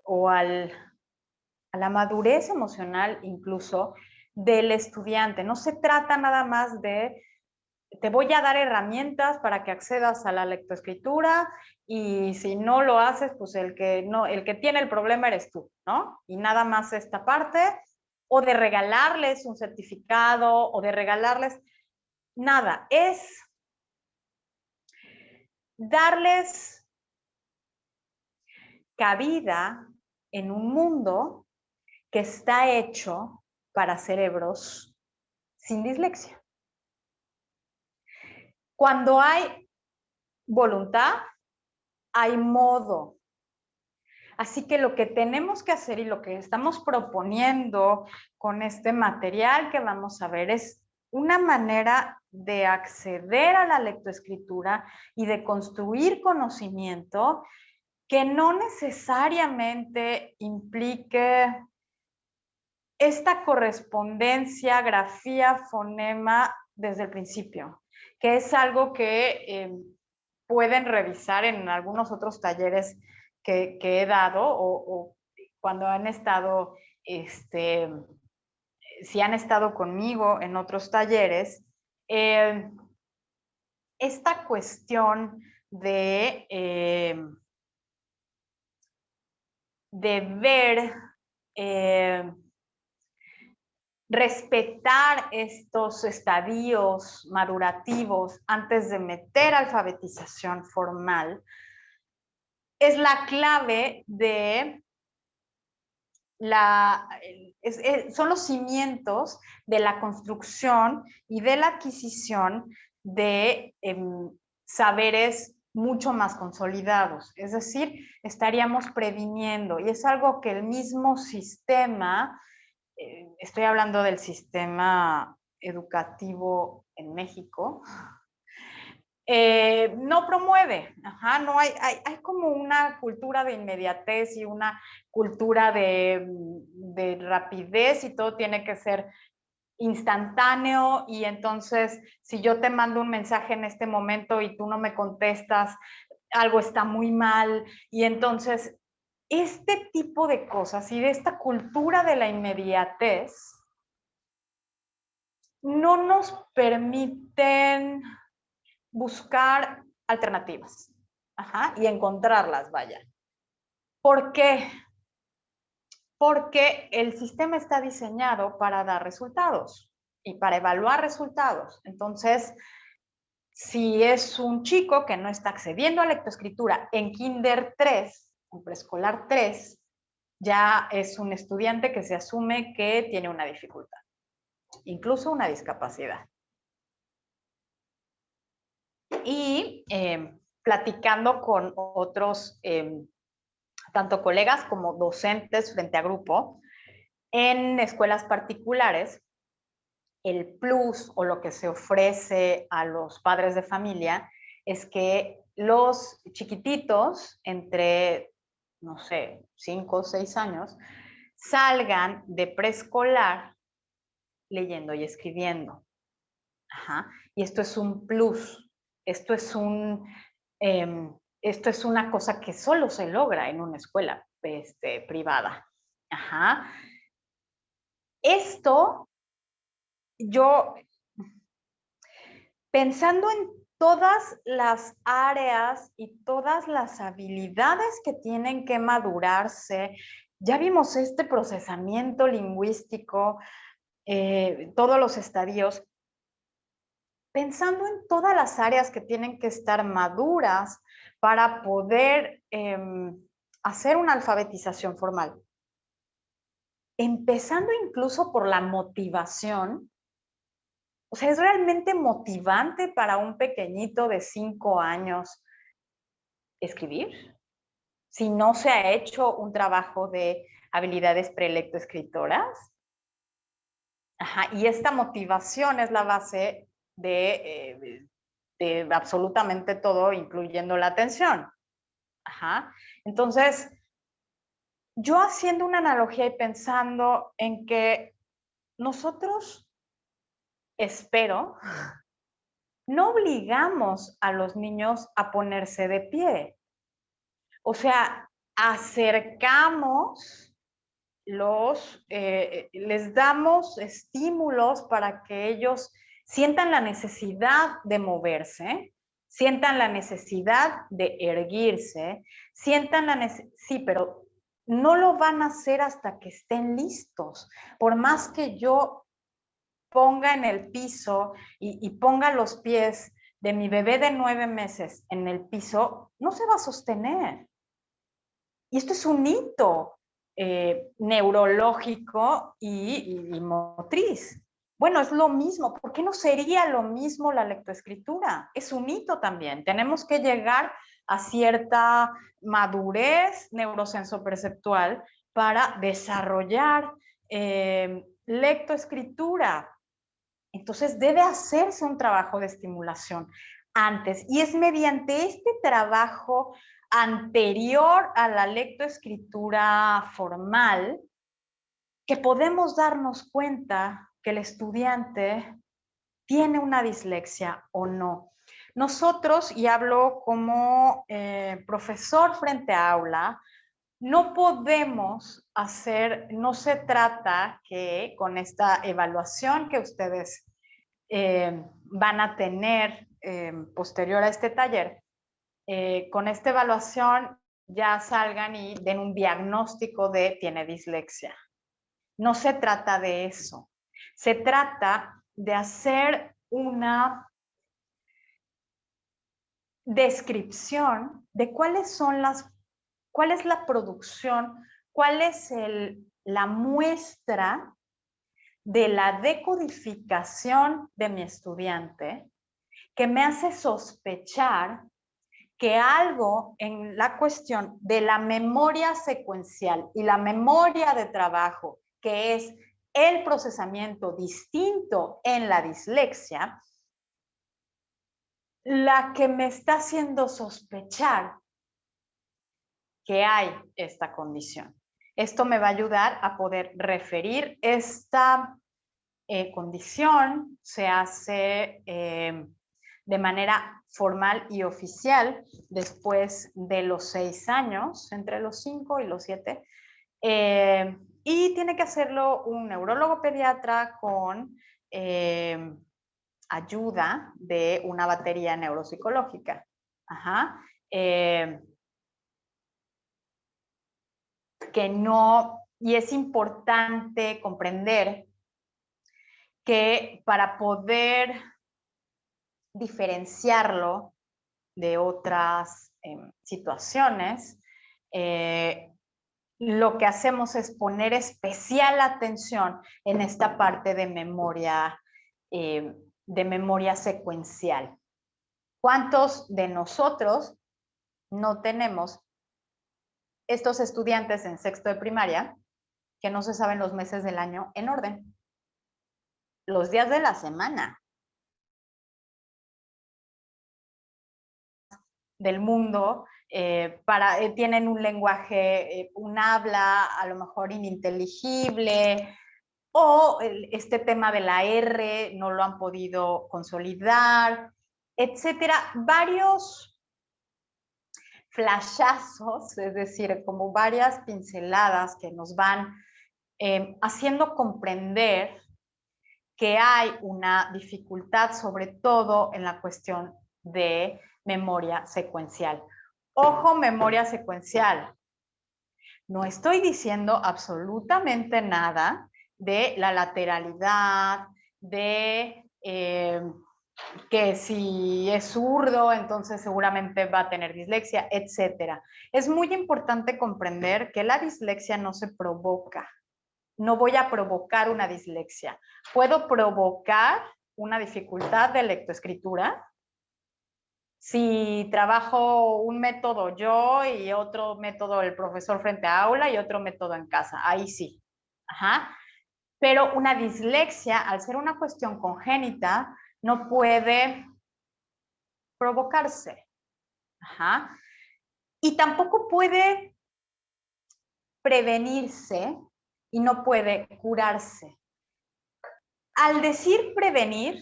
o a la madurez emocional incluso del estudiante. No se trata nada más de te voy a dar herramientas para que accedas a la lectoescritura y si no lo haces, pues el que tiene el problema eres tú, ¿no? Y nada más esta parte, o de regalarles un certificado, o de regalarles nada, es darles cabida en un mundo que está hecho para cerebros sin dislexia. Cuando hay voluntad, hay modo. Así que lo que tenemos que hacer y lo que estamos proponiendo con este material que vamos a ver es una manera de acceder a la lectoescritura y de construir conocimiento que no necesariamente implique esta correspondencia, grafía, fonema desde el principio, que es algo que pueden revisar en algunos otros talleres que he dado o cuando han estado, si han estado conmigo en otros talleres, esta cuestión de ver, respetar estos estadios madurativos antes de meter alfabetización formal, es la clave de son los cimientos de la construcción y de la adquisición de saberes mucho más consolidados. Es decir, estaríamos previniendo, y es algo que el mismo sistema, estoy hablando del sistema educativo en México, no promueve. Ajá, no hay como una cultura de inmediatez y una cultura de rapidez, y todo tiene que ser instantáneo, y entonces si yo te mando un mensaje en este momento y tú no me contestas, algo está muy mal. Y entonces este tipo de cosas y de esta cultura de la inmediatez no nos permiten buscar alternativas, ajá, y encontrarlas, vaya. ¿Por qué? Porque el sistema está diseñado para dar resultados y para evaluar resultados. Entonces, si es un chico que no está accediendo a lectoescritura en Kinder 3, en preescolar 3, ya es un estudiante que se asume que tiene una dificultad, incluso una discapacidad. Y platicando con otros, tanto colegas como docentes frente a grupo, en escuelas particulares, el plus o lo que se ofrece a los padres de familia es que los chiquititos entre, no sé, 5 o 6 años, salgan de preescolar leyendo y escribiendo. Ajá. Y esto es un plus, esto es esto es una cosa que solo se logra en una escuela privada. Ajá. Esto, yo, pensando en todas las áreas y todas las habilidades que tienen que madurarse, ya vimos este procesamiento lingüístico, todos los estadios, pensando en todas las áreas que tienen que estar maduras para poder hacer una alfabetización formal. Empezando incluso por la motivación. O sea, es realmente motivante para un pequeñito de 5 años escribir si no se ha hecho un trabajo de habilidades prelectoescritoras. Ajá, y esta motivación es la base de absolutamente todo, incluyendo la atención. Ajá. Entonces, yo haciendo una analogía y pensando en que nosotros, espero, no obligamos a los niños a ponerse de pie. O sea, acercamos les damos estímulos para que ellos sientan la necesidad de moverse, sientan la necesidad de erguirse, sientan la necesidad, sí, pero no lo van a hacer hasta que estén listos. Por más que yo ponga en el piso y ponga los pies de mi bebé de 9 meses en el piso, no se va a sostener. Y esto es un hito neurológico y motriz. Bueno, es lo mismo. ¿Por qué no sería lo mismo la lectoescritura? Es un hito también. Tenemos que llegar a cierta madurez neurosensoperceptual para desarrollar lectoescritura. Entonces debe hacerse un trabajo de estimulación antes, y es mediante este trabajo anterior a la lectoescritura formal que podemos darnos cuenta que el estudiante tiene una dislexia o no. Nosotros, y hablo como profesor frente a aula, no podemos hacer, no se trata que con esta evaluación que ustedes van a tener posterior a este taller, con esta evaluación ya salgan y den un diagnóstico de tiene dislexia. No se trata de eso. Se trata de hacer una descripción de cuál es la producción, cuál es la muestra de la decodificación de mi estudiante que me hace sospechar que algo en la cuestión de la memoria secuencial y la memoria de trabajo, que es el procesamiento distinto en la dislexia, la que me está haciendo sospechar que hay esta condición. Esto me va a ayudar a poder referir esta condición, se hace de manera formal y oficial después de los 6 años, entre los 5 y los 7, y tiene que hacerlo un neurólogo pediatra con ayuda de una batería neuropsicológica. Ajá. Que no, y es importante comprender que para poder diferenciarlo de otras situaciones, lo que hacemos es poner especial atención en esta parte de memoria secuencial. ¿Cuántos de nosotros no tenemos estos estudiantes en sexto de primaria que no se saben los meses del año en orden? Los días de la semana del mundo, tienen un lenguaje, un habla a lo mejor ininteligible, o este tema de la R no lo han podido consolidar, etcétera. Varios flashazos, es decir, como varias pinceladas que nos van haciendo comprender que hay una dificultad, sobre todo en la cuestión de memoria secuencial. Ojo, memoria secuencial. No estoy diciendo absolutamente nada de la lateralidad, de que si es zurdo, entonces seguramente va a tener dislexia, etc. Es muy importante comprender que la dislexia no se provoca. No voy a provocar una dislexia. Puedo provocar una dificultad de lectoescritura si trabajo un método yo y otro método el profesor frente a aula y otro método en casa. Ahí sí. Ajá. Pero una dislexia, al ser una cuestión congénita, no puede provocarse. Ajá. Y tampoco puede prevenirse y no puede curarse. Al decir prevenir,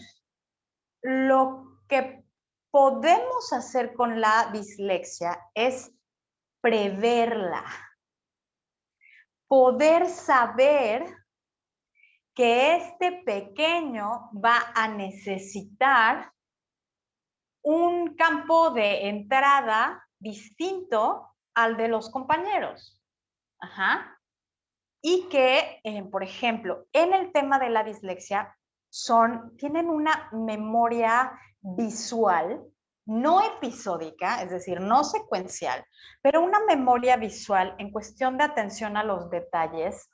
lo que podemos hacer con la dislexia es preverla. Poder saber que este pequeño va a necesitar un campo de entrada distinto al de los compañeros. Ajá. Y que, por ejemplo, en el tema de la dislexia, tienen una memoria visual, no episódica, es decir, no secuencial, pero una memoria visual en cuestión de atención a los detalles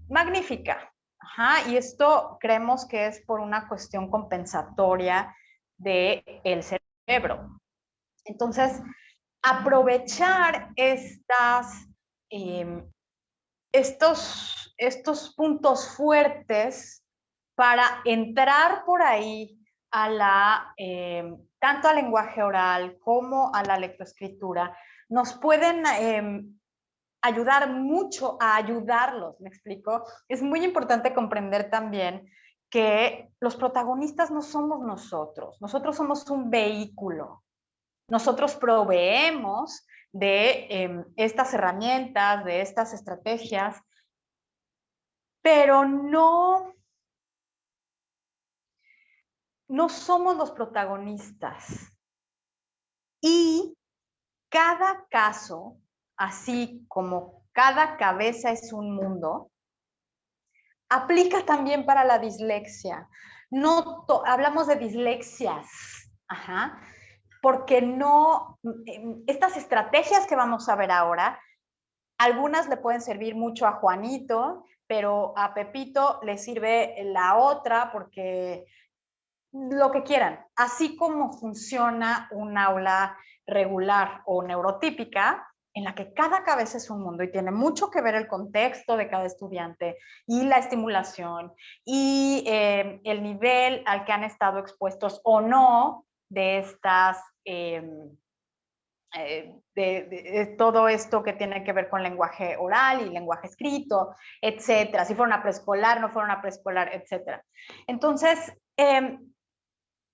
magnífica. Ajá, y esto creemos que es por una cuestión compensatoria del cerebro. Entonces, aprovechar estos puntos fuertes para entrar por ahí tanto al lenguaje oral como a la lectoescritura, nos pueden ayudar mucho a ayudarlos, ¿me explico? Es muy importante comprender también que los protagonistas no somos nosotros somos un vehículo. Nosotros proveemos de estas herramientas, de estas estrategias, pero no somos los protagonistas. Y cada caso, así como cada cabeza es un mundo, aplica también para la dislexia. No hablamos de dislexias, ajá, porque estas estrategias que vamos a ver ahora, algunas le pueden servir mucho a Juanito, pero a Pepito le sirve la otra porque lo que quieran, así como funciona un aula regular o neurotípica, en la que cada cabeza es un mundo y tiene mucho que ver el contexto de cada estudiante y la estimulación y el nivel al que han estado expuestos o no de estas, de todo esto que tiene que ver con lenguaje oral y lenguaje escrito, etcétera. Si fueron a preescolar, no fueron a preescolar, etcétera. Entonces,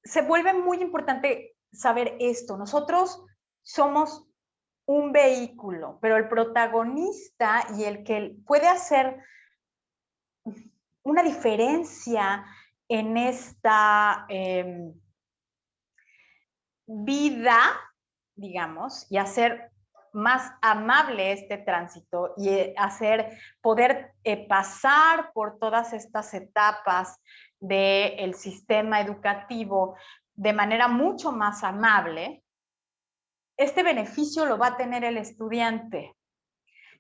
se vuelve muy importante saber esto. Nosotros somos un vehículo, pero el protagonista y el que puede hacer una diferencia en esta vida, digamos, y hacer más amable este tránsito y poder pasar por todas estas etapas del sistema educativo de manera mucho más amable, este beneficio lo va a tener el estudiante.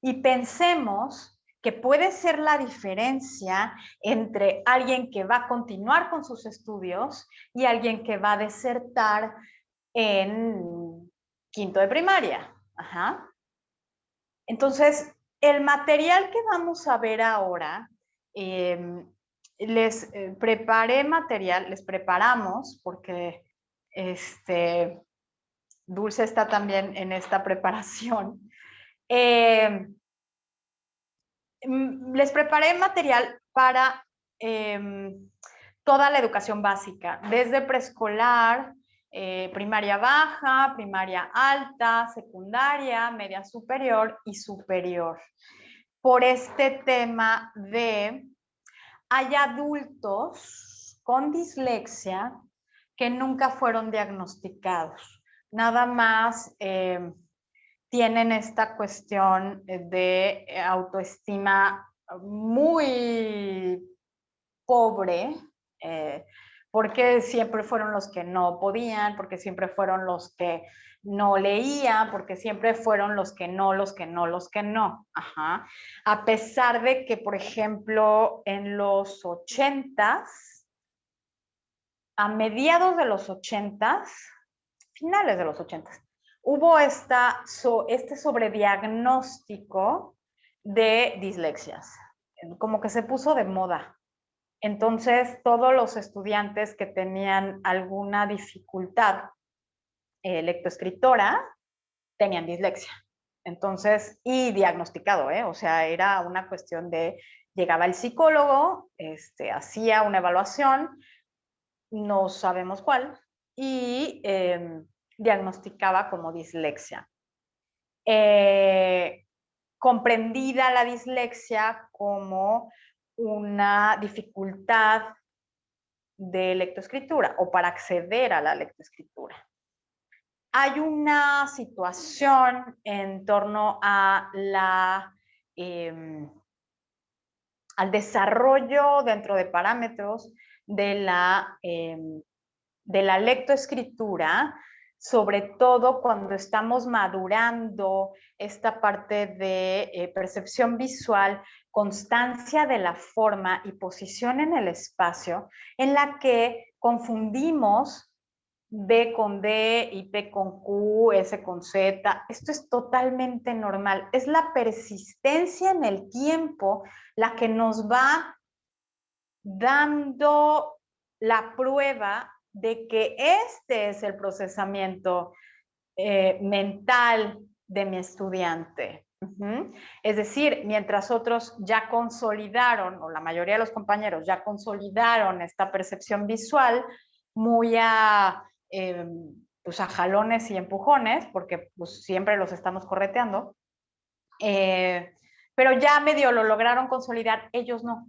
Y pensemos que puede ser la diferencia entre alguien que va a continuar con sus estudios y alguien que va a desertar en quinto de primaria. Ajá. Entonces, el material que vamos a ver ahora, les preparé material, les preparamos, porque Dulce está también en esta preparación. Les preparé material para toda la educación básica, desde preescolar, primaria baja, primaria alta, secundaria, media superior y superior. Por este tema de, hay adultos con dislexia que nunca fueron diagnosticados. Nada más tienen esta cuestión de autoestima muy pobre, porque siempre fueron los que no podían, porque siempre fueron los que no leían, porque siempre fueron los que no. Ajá. A pesar de que, por ejemplo, en los 80s, a mediados de los 80s, finales de los 80s, hubo este sobrediagnóstico de dislexias, como que se puso de moda. Entonces, todos los estudiantes que tenían alguna dificultad lectoescritora tenían dislexia. Entonces, y diagnosticado, o sea, era una cuestión de, llegaba el psicólogo, hacía una evaluación, no sabemos cuál, y diagnosticaba como dislexia. Comprendida la dislexia como una dificultad de lectoescritura o para acceder a la lectoescritura. Hay una situación en torno a al desarrollo dentro de parámetros de la lectoescritura, sobre todo cuando estamos madurando esta parte de percepción visual, constancia de la forma y posición en el espacio, en la que confundimos B con D y P con Q, S con Z. Esto es totalmente normal. Es la persistencia en el tiempo la que nos va dando la prueba de que este es el procesamiento mental de mi estudiante. Es decir, mientras otros ya consolidaron, o la mayoría de los compañeros ya consolidaron esta percepción visual muy pues a jalones y empujones, porque pues siempre los estamos correteando, pero ya medio lo lograron consolidar, ellos no.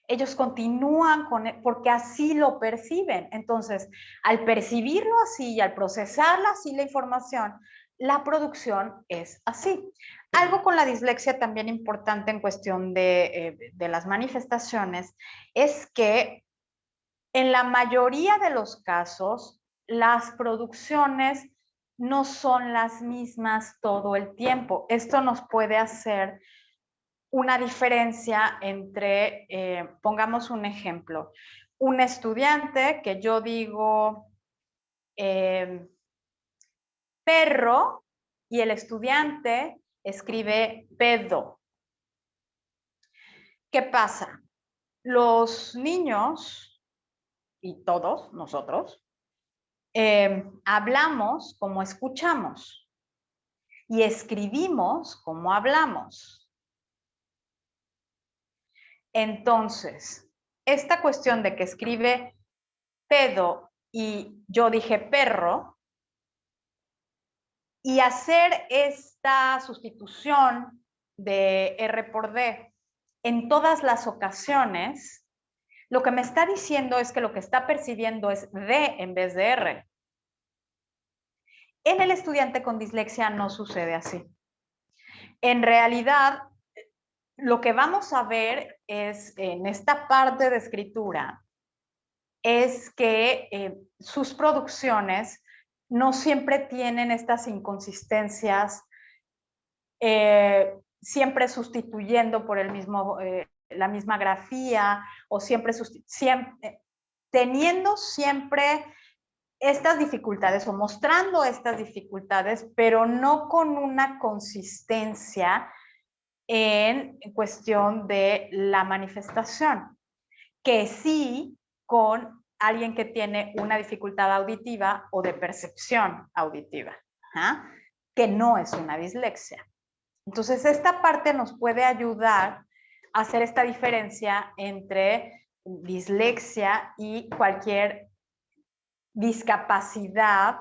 Ellos continúan porque así lo perciben. Entonces, al percibirlo así y al procesarla así la información, la producción es así. Algo con la dislexia también importante en cuestión de las manifestaciones es que en la mayoría de los casos, las producciones no son las mismas todo el tiempo. Esto nos puede hacer una diferencia entre, pongamos un ejemplo, un estudiante que yo digo perro y el estudiante escribe pedo. ¿Qué pasa? Los niños y todos nosotros hablamos como escuchamos y escribimos como hablamos. Entonces, esta cuestión de que escribe pedo y yo dije perro, y hacer esta sustitución de R por D en todas las ocasiones, lo que me está diciendo es que lo que está percibiendo es D en vez de R. En el estudiante con dislexia no sucede así. En realidad, lo que vamos a ver es en esta parte de escritura, es que sus producciones no siempre tienen estas inconsistencias, siempre sustituyendo por el mismo, la misma grafía, o siempre teniendo siempre estas dificultades o mostrando estas dificultades, pero no con una consistencia en cuestión de la manifestación, que sí con alguien que tiene una dificultad auditiva o de percepción auditiva, que no es una dislexia. Entonces, esta parte nos puede ayudar a hacer esta diferencia entre dislexia y cualquier discapacidad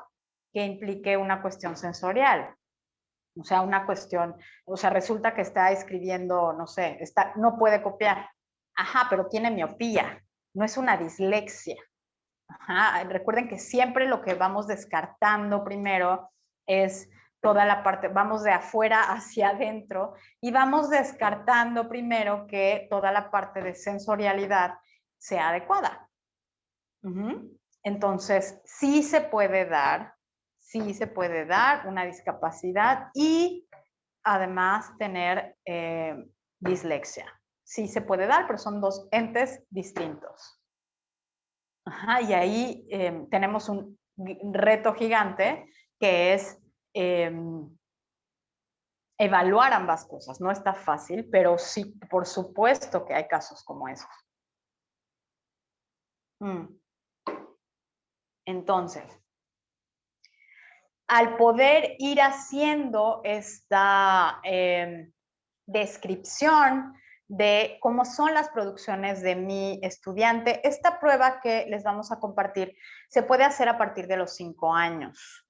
que implique una cuestión sensorial. O sea, una cuestión, o sea, resulta que está escribiendo, no sé, no puede copiar. Ajá, pero tiene miopía. No es una dislexia. Ajá, recuerden que siempre lo que vamos descartando primero es toda la parte, vamos de afuera hacia adentro y vamos descartando primero que toda la parte de sensorialidad sea adecuada. Entonces, sí se puede dar una discapacidad y además tener dislexia. Sí se puede dar, pero son dos entes distintos. Ajá, y ahí tenemos un reto gigante que es evaluar ambas cosas. No está fácil, pero sí, por supuesto que hay casos como esos. Entonces, al poder ir haciendo esta descripción de cómo son las producciones de mi estudiante, esta prueba que les vamos a compartir se puede hacer a partir de los 5 años.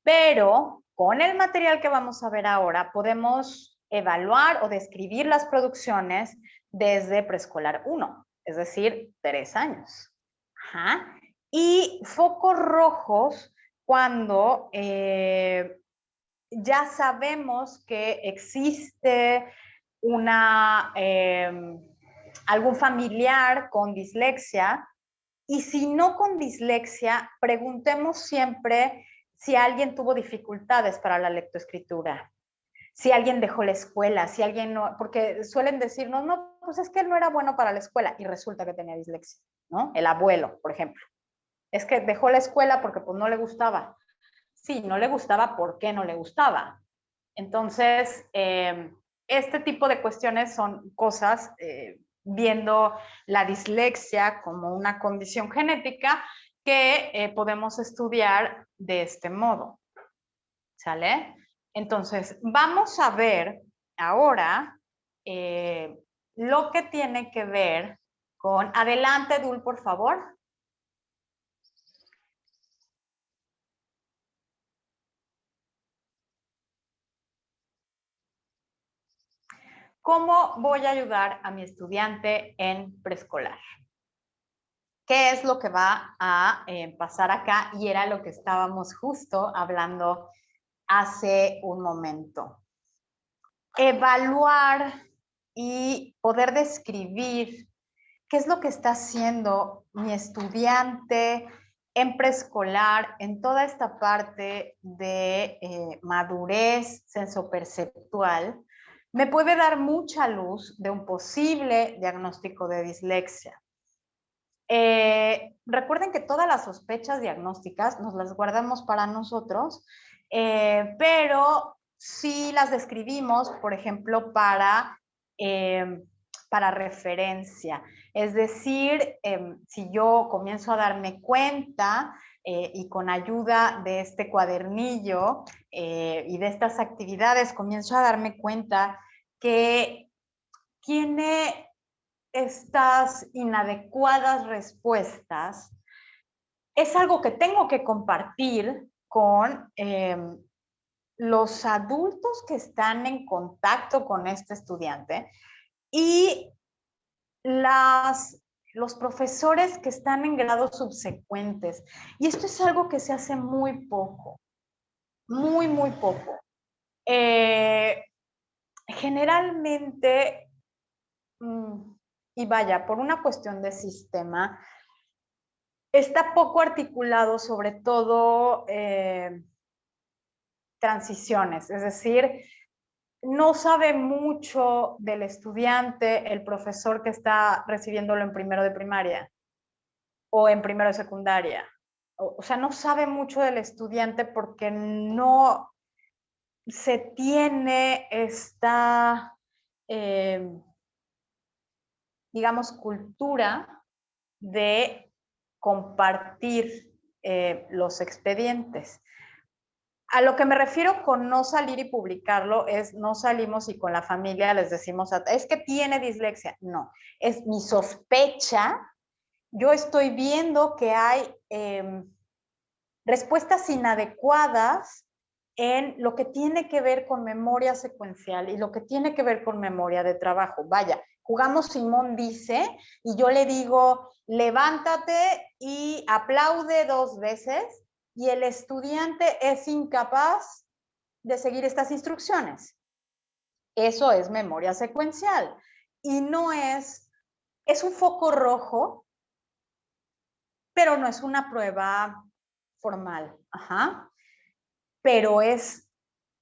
Pero con el material que vamos a ver ahora podemos evaluar o describir las producciones desde preescolar 1, es decir, 3 años. Ajá. Y focos rojos cuando ya sabemos que existe algún familiar con dislexia, y si no con dislexia, preguntemos siempre si alguien tuvo dificultades para la lectoescritura, si alguien dejó la escuela, si alguien no, porque suelen decirnos, no, pues es que él no era bueno para la escuela, y resulta que tenía dislexia, ¿no? El abuelo, por ejemplo. Es que dejó la escuela porque pues no le gustaba. Sí, no le gustaba, ¿por qué no le gustaba? Entonces, este tipo de cuestiones son cosas, viendo la dislexia como una condición genética que podemos estudiar de este modo. ¿Sale? Entonces, vamos a ver ahora lo que tiene que ver con... Adelante, Dul, por favor. ¿Cómo voy a ayudar a mi estudiante en preescolar? ¿Qué es lo que va a pasar acá? Y era lo que estábamos justo hablando hace un momento. Evaluar y poder describir qué es lo que está haciendo mi estudiante en preescolar, en toda esta parte de madurez sensoperceptual, me puede dar mucha luz de un posible diagnóstico de dislexia. Recuerden que todas las sospechas diagnósticas nos las guardamos para nosotros, pero sí las describimos, por ejemplo, para referencia. Es decir, si yo comienzo a darme cuenta y con ayuda de este cuadernillo y de estas actividades comienzo a darme cuenta que tiene estas inadecuadas respuestas, es algo que tengo que compartir con los adultos que están en contacto con este estudiante y los profesores que están en grados subsecuentes. Y esto es algo que se hace muy poco, muy, muy poco. Generalmente, y vaya, por una cuestión de sistema, está poco articulado, sobre todo transiciones, es decir, no sabe mucho del estudiante el profesor que está recibiéndolo en primero de primaria o en primero de secundaria. O sea, no sabe mucho del estudiante porque no se tiene esta, digamos, cultura de compartir los expedientes. A lo que me refiero con no salir y publicarlo es no salimos y con la familia les decimos, es que tiene dislexia. No, es mi sospecha. Yo estoy viendo que hay respuestas inadecuadas en lo que tiene que ver con memoria secuencial y lo que tiene que ver con memoria de trabajo. Vaya, jugamos Simón dice y yo le digo, levántate y aplaude 2 veces y el estudiante es incapaz de seguir estas instrucciones. Eso es memoria secuencial y no es un foco rojo, pero no es una prueba formal. Ajá. Pero es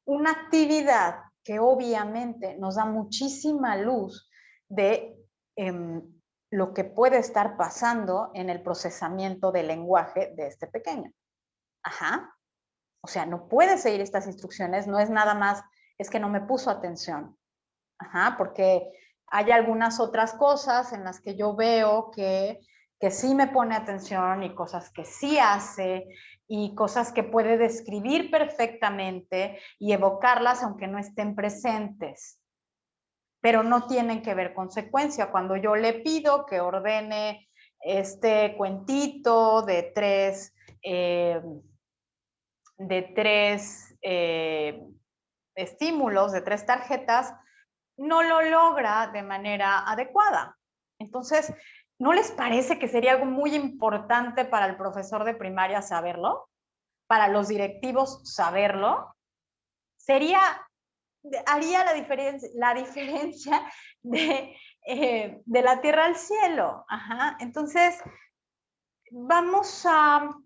una actividad que obviamente nos da muchísima luz de lo que puede estar pasando en el procesamiento del lenguaje de este pequeño. Ajá. O sea, no puede seguir estas instrucciones, no es nada más, es que no me puso atención. Ajá, porque hay algunas otras cosas en las que yo veo que sí me pone atención y cosas que sí hace y cosas que puede describir perfectamente y evocarlas aunque no estén presentes, pero no tienen que ver con secuencia. Cuando yo le pido que ordene este cuentito de tres estímulos, de 3 tarjetas, no lo logra de manera adecuada. Entonces, ¿no les parece que sería algo muy importante para el profesor de primaria saberlo? Para los directivos saberlo. Haría la diferencia de la tierra al cielo. Ajá. Entonces, vamos a,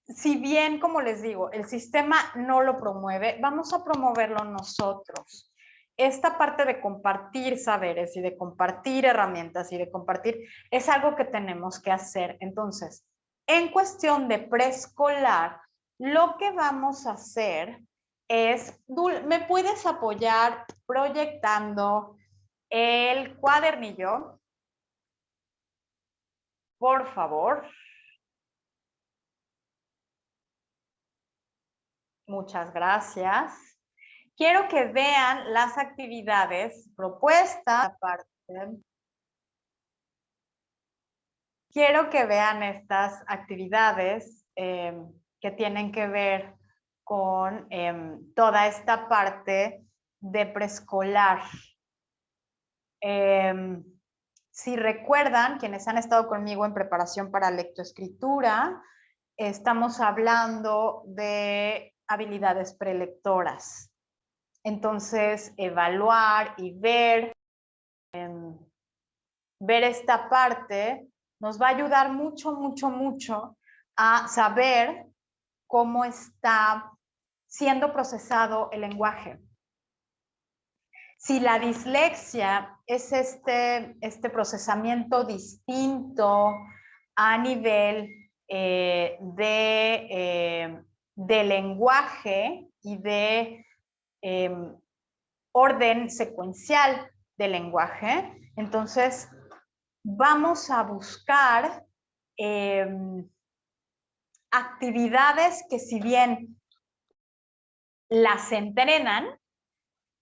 si bien, como les digo, el sistema no lo promueve, vamos a promoverlo nosotros. Esta parte de compartir saberes y de compartir herramientas y de compartir es algo que tenemos que hacer. Entonces, en cuestión de preescolar, lo que vamos a hacer es, Dul, ¿me puedes apoyar proyectando el cuadernillo? Por favor. Muchas gracias. Quiero que vean las actividades propuestas. Quiero que vean estas actividades que tienen que ver con toda esta parte de preescolar. Si recuerdan, quienes han estado conmigo en preparación para lectoescritura, estamos hablando de habilidades prelectoras. Entonces, evaluar y ver esta parte nos va a ayudar mucho, mucho, mucho a saber cómo está siendo procesado el lenguaje. Si la dislexia es este procesamiento distinto a nivel de lenguaje y de orden secuencial del lenguaje, entonces vamos a buscar actividades que, si bien las entrenan,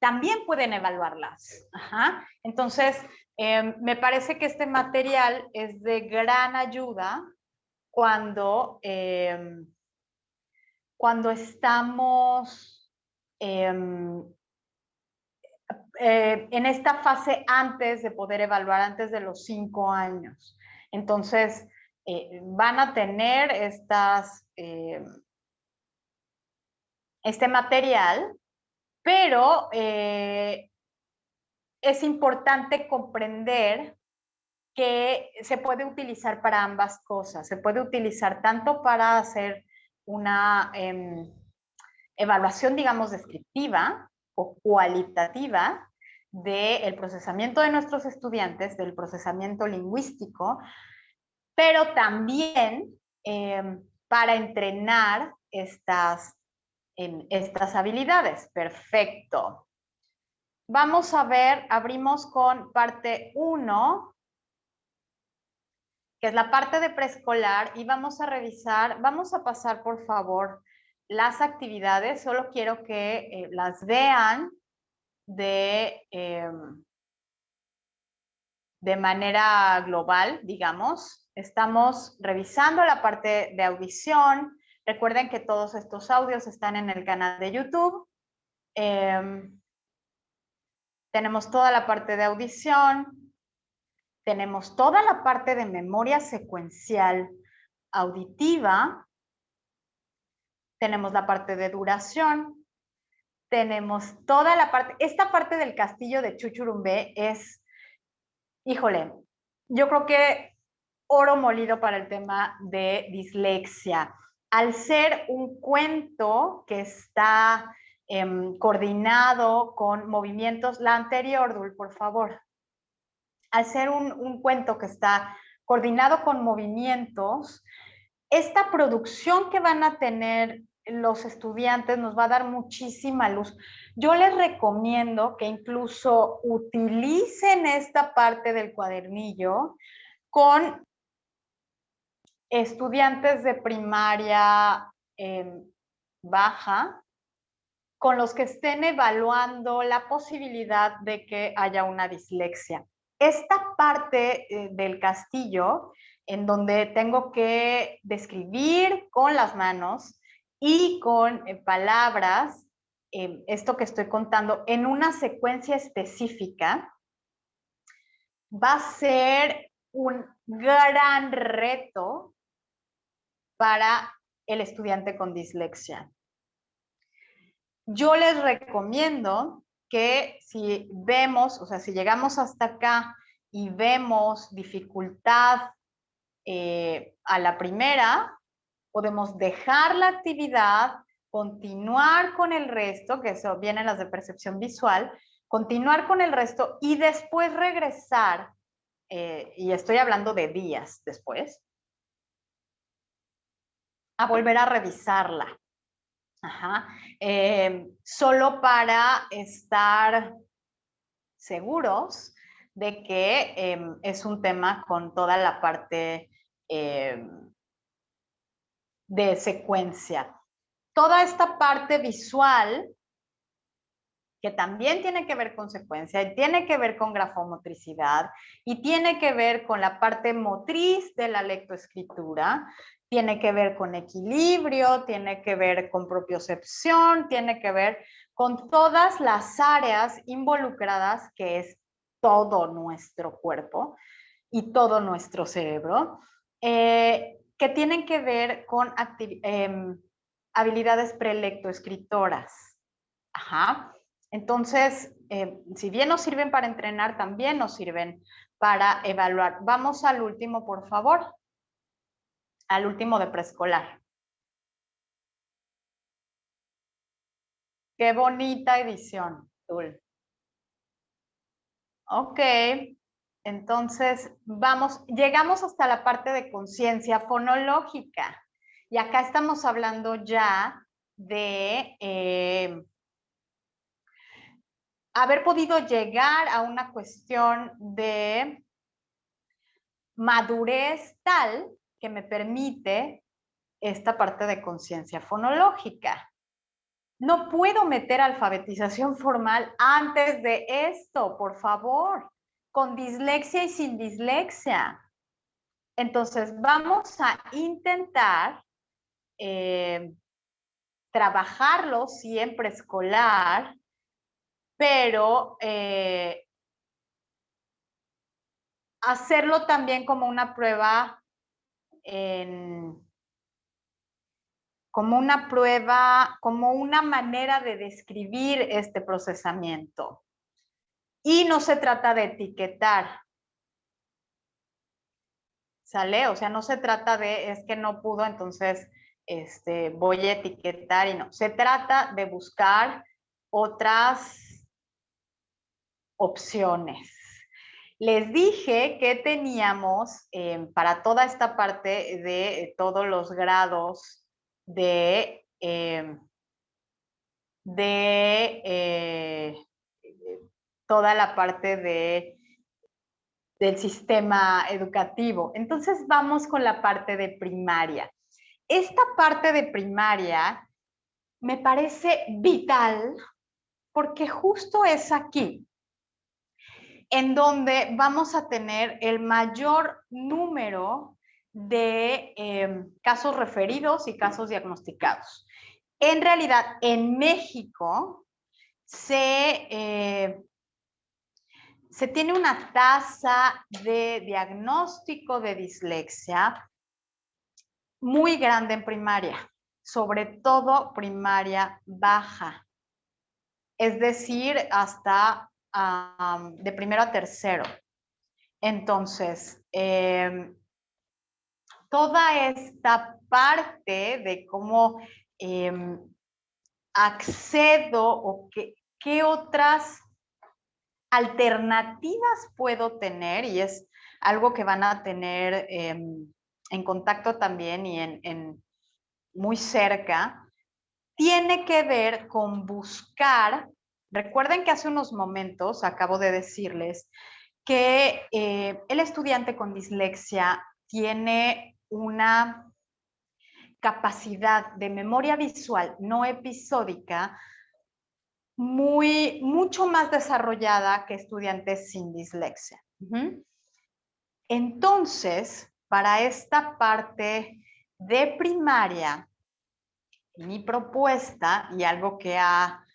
también pueden evaluarlas. Ajá. Entonces, me parece que este material es de gran ayuda cuando estamos en esta fase antes de poder evaluar, antes de los 5 años. Entonces, van a tener este material, pero es importante comprender que se puede utilizar para ambas cosas. Se puede utilizar tanto para hacer una evaluación, digamos, descriptiva o cualitativa del procesamiento de nuestros estudiantes, del procesamiento lingüístico, pero también para entrenar estas habilidades. Perfecto. Vamos a ver, abrimos con parte 1, que es la parte de preescolar, y vamos a revisar, vamos a pasar por favor las actividades. Solo quiero que las vean de manera global, digamos. Estamos revisando la parte de audición. Recuerden que todos estos audios están en el canal de YouTube. Tenemos toda la parte de audición. Tenemos toda la parte de memoria secuencial auditiva. Tenemos la parte de duración. Tenemos toda la parte, esta parte del castillo de Chuchurumbé es, híjole, yo creo que oro molido para el tema de dislexia. Al ser un cuento que está coordinado con movimientos, la anterior, Dul, por favor. Al ser un cuento que está coordinado con movimientos, esta producción que van a tener los estudiantes nos va a dar muchísima luz. Yo les recomiendo que incluso utilicen esta parte del cuadernillo con estudiantes de primaria baja, con los que estén evaluando la posibilidad de que haya una dislexia. Esta parte del castillo, en donde tengo que describir con las manos y con palabras esto que estoy contando en una secuencia específica, va a ser un gran reto para el estudiante con dislexia. Yo les recomiendo que si vemos, o sea, si llegamos hasta acá y vemos dificultad a la primera, podemos dejar la actividad, continuar con el resto, que eso vienen las de percepción visual, continuar con el resto y después regresar, y estoy hablando de días después, a volver a revisarla. Ajá. Solo para estar seguros de que es un tema con toda la parte de secuencia. Toda esta parte visual, que también tiene que ver con secuencia, y tiene que ver con grafomotricidad, y tiene que ver con la parte motriz de la lectoescritura, tiene que ver con equilibrio, tiene que ver con propiocepción, tiene que ver con todas las áreas involucradas, que es todo nuestro cuerpo y todo nuestro cerebro, que tienen que ver con habilidades prelectoescritoras. Ajá. Entonces, si bien nos sirven para entrenar, también nos sirven para evaluar. Vamos al último, por favor. Al último de preescolar. Qué bonita edición, Dul. Ok, entonces llegamos hasta la parte de conciencia fonológica. Y acá estamos hablando ya de haber podido llegar a una cuestión de madurez tal que me permite esta parte de conciencia fonológica. No puedo meter alfabetización formal antes de esto, por favor, con dislexia y sin dislexia. Entonces, vamos a intentar trabajarlo siempre escolar, pero hacerlo también como una prueba como una manera de describir este procesamiento. Y no se trata de etiquetar, ¿sale? O sea, no se trata de, es que no pudo, entonces voy a etiquetar y no. Se trata de buscar otras opciones. Les dije que teníamos para toda esta parte de todos los grados de toda la parte del sistema educativo. Entonces vamos con la parte de primaria. Esta parte de primaria me parece vital porque justo es aquí en donde vamos a tener el mayor número de casos referidos y casos diagnosticados. En realidad, en México se tiene una tasa de diagnóstico de dislexia muy grande en primaria, sobre todo primaria baja, es decir, hasta de primero a tercero. Entonces, toda esta parte de cómo accedo o qué otras alternativas puedo tener, y es algo que van a tener en contacto también y en muy cerca, tiene que ver con buscar. Recuerden que hace unos momentos acabo de decirles que el estudiante con dislexia tiene una capacidad de memoria visual no episódica mucho más desarrollada que estudiantes sin dislexia. Entonces, para esta parte de primaria, mi propuesta y algo que ha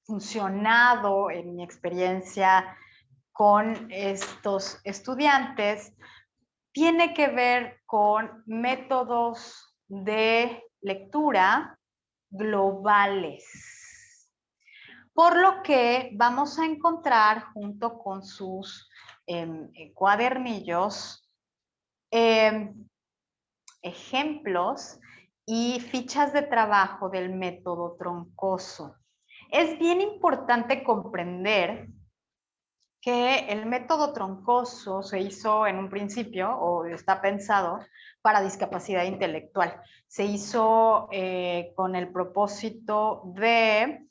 funcionado en mi experiencia con estos estudiantes tiene que ver con métodos de lectura globales. Por lo que vamos a encontrar junto con sus cuadernillos ejemplos y fichas de trabajo del método troncoso. Es bien importante comprender que el método troncoso se hizo en un principio, o está pensado, para discapacidad intelectual. Se hizo con el propósito de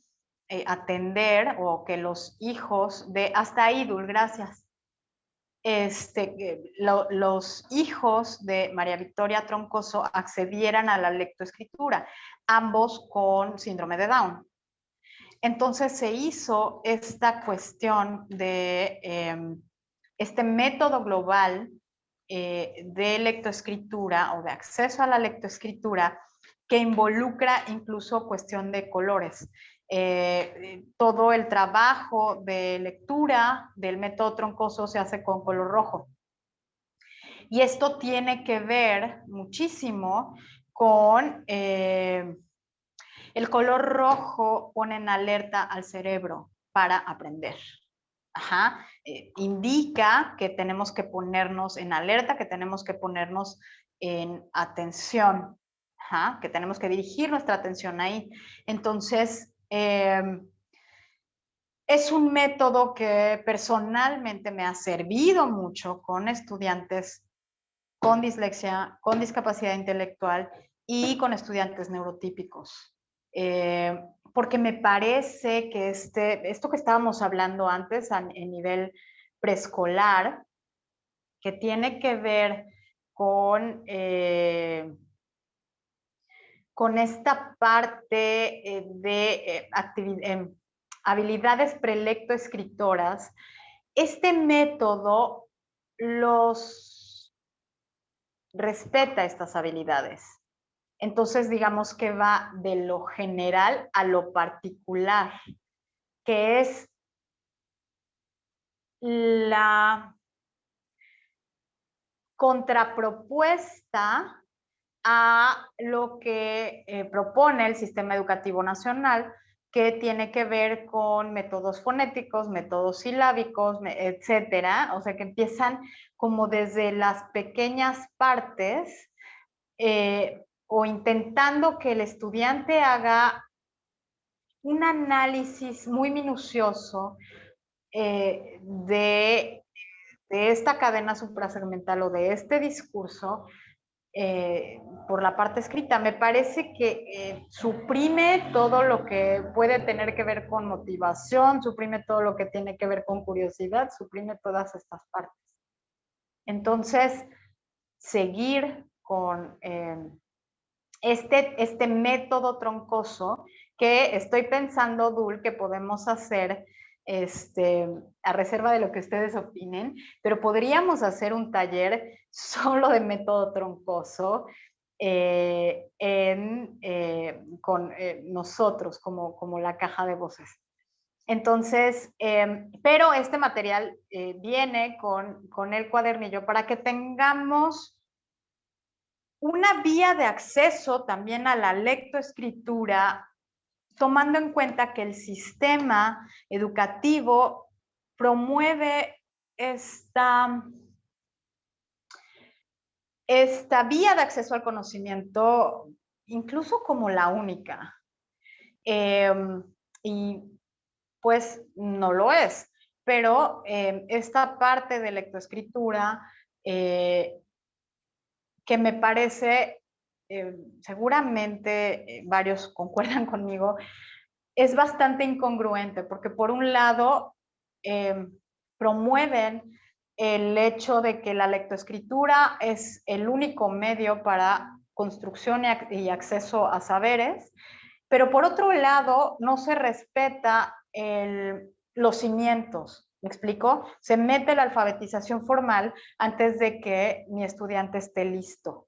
atender o que los hijos de, hasta ahí, Dul, gracias, los hijos de María Victoria Troncoso accedieran a la lectoescritura, ambos con síndrome de Down. Entonces se hizo esta cuestión de este método global de lectoescritura o de acceso a la lectoescritura que involucra incluso cuestión de colores. Todo el trabajo de lectura del método troncoso se hace con color rojo. Y esto tiene que ver muchísimo con el color rojo pone en alerta al cerebro para aprender. Indica que tenemos que ponernos en alerta, que tenemos que ponernos en atención, que tenemos que dirigir nuestra atención ahí. Entonces, Es un método que personalmente me ha servido mucho con estudiantes con dislexia, con discapacidad intelectual y con estudiantes neurotípicos. Porque me parece que esto que estábamos hablando antes en nivel preescolar, que tiene que ver con esta parte de habilidades prelecto-escritoras, este método los respeta estas habilidades. Entonces, digamos que va de lo general a lo particular, que es la contrapropuesta a lo que propone el Sistema Educativo Nacional, que tiene que ver con métodos fonéticos, métodos silábicos, etcétera. O sea, que empiezan como desde las pequeñas partes o intentando que el estudiante haga un análisis muy minucioso de esta cadena suprasegmental o de este discurso por la parte escrita. Me parece que suprime todo lo que puede tener que ver con motivación, suprime todo lo que tiene que ver con curiosidad, suprime todas estas partes. Entonces, seguir con este método troncoso que estoy pensando, Dul, que podemos hacer a reserva de lo que ustedes opinen, pero podríamos hacer un taller solo de método troncoso con nosotros como la caja de voces. Entonces, pero este material viene con el cuadernillo para que tengamos una vía de acceso también a la lectoescritura, tomando en cuenta que el sistema educativo promueve esta vía de acceso al conocimiento incluso como la única. Y pues no lo es, pero esta parte de lectoescritura que me parece, seguramente varios concuerdan conmigo, es bastante incongruente, porque por un lado promueven el hecho de que la lectoescritura es el único medio para construcción y acceso a saberes, pero por otro lado no se respeta los cimientos. ¿Me explico? Se mete la alfabetización formal antes de que mi estudiante esté listo.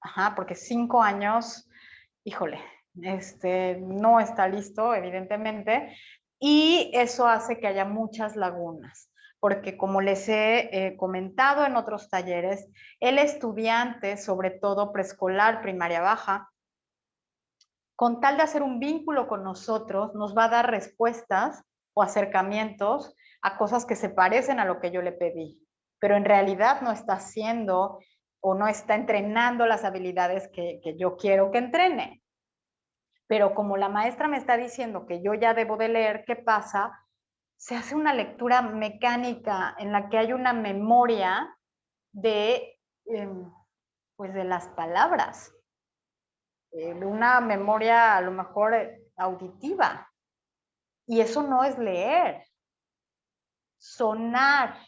Ajá, porque 5 años, híjole, no está listo, evidentemente, y eso hace que haya muchas lagunas, porque como les he comentado en otros talleres, el estudiante, sobre todo preescolar, primaria baja, con tal de hacer un vínculo con nosotros, nos va a dar respuestas o acercamientos a cosas que se parecen a lo que yo le pedí, pero en realidad no está haciendo o no está entrenando las habilidades que yo quiero que entrene. Pero como la maestra me está diciendo que yo ya debo de leer, ¿qué pasa? Se hace una lectura mecánica en la que hay una memoria de, pues de las palabras, de una memoria a lo mejor auditiva. Y eso no es leer. Sonar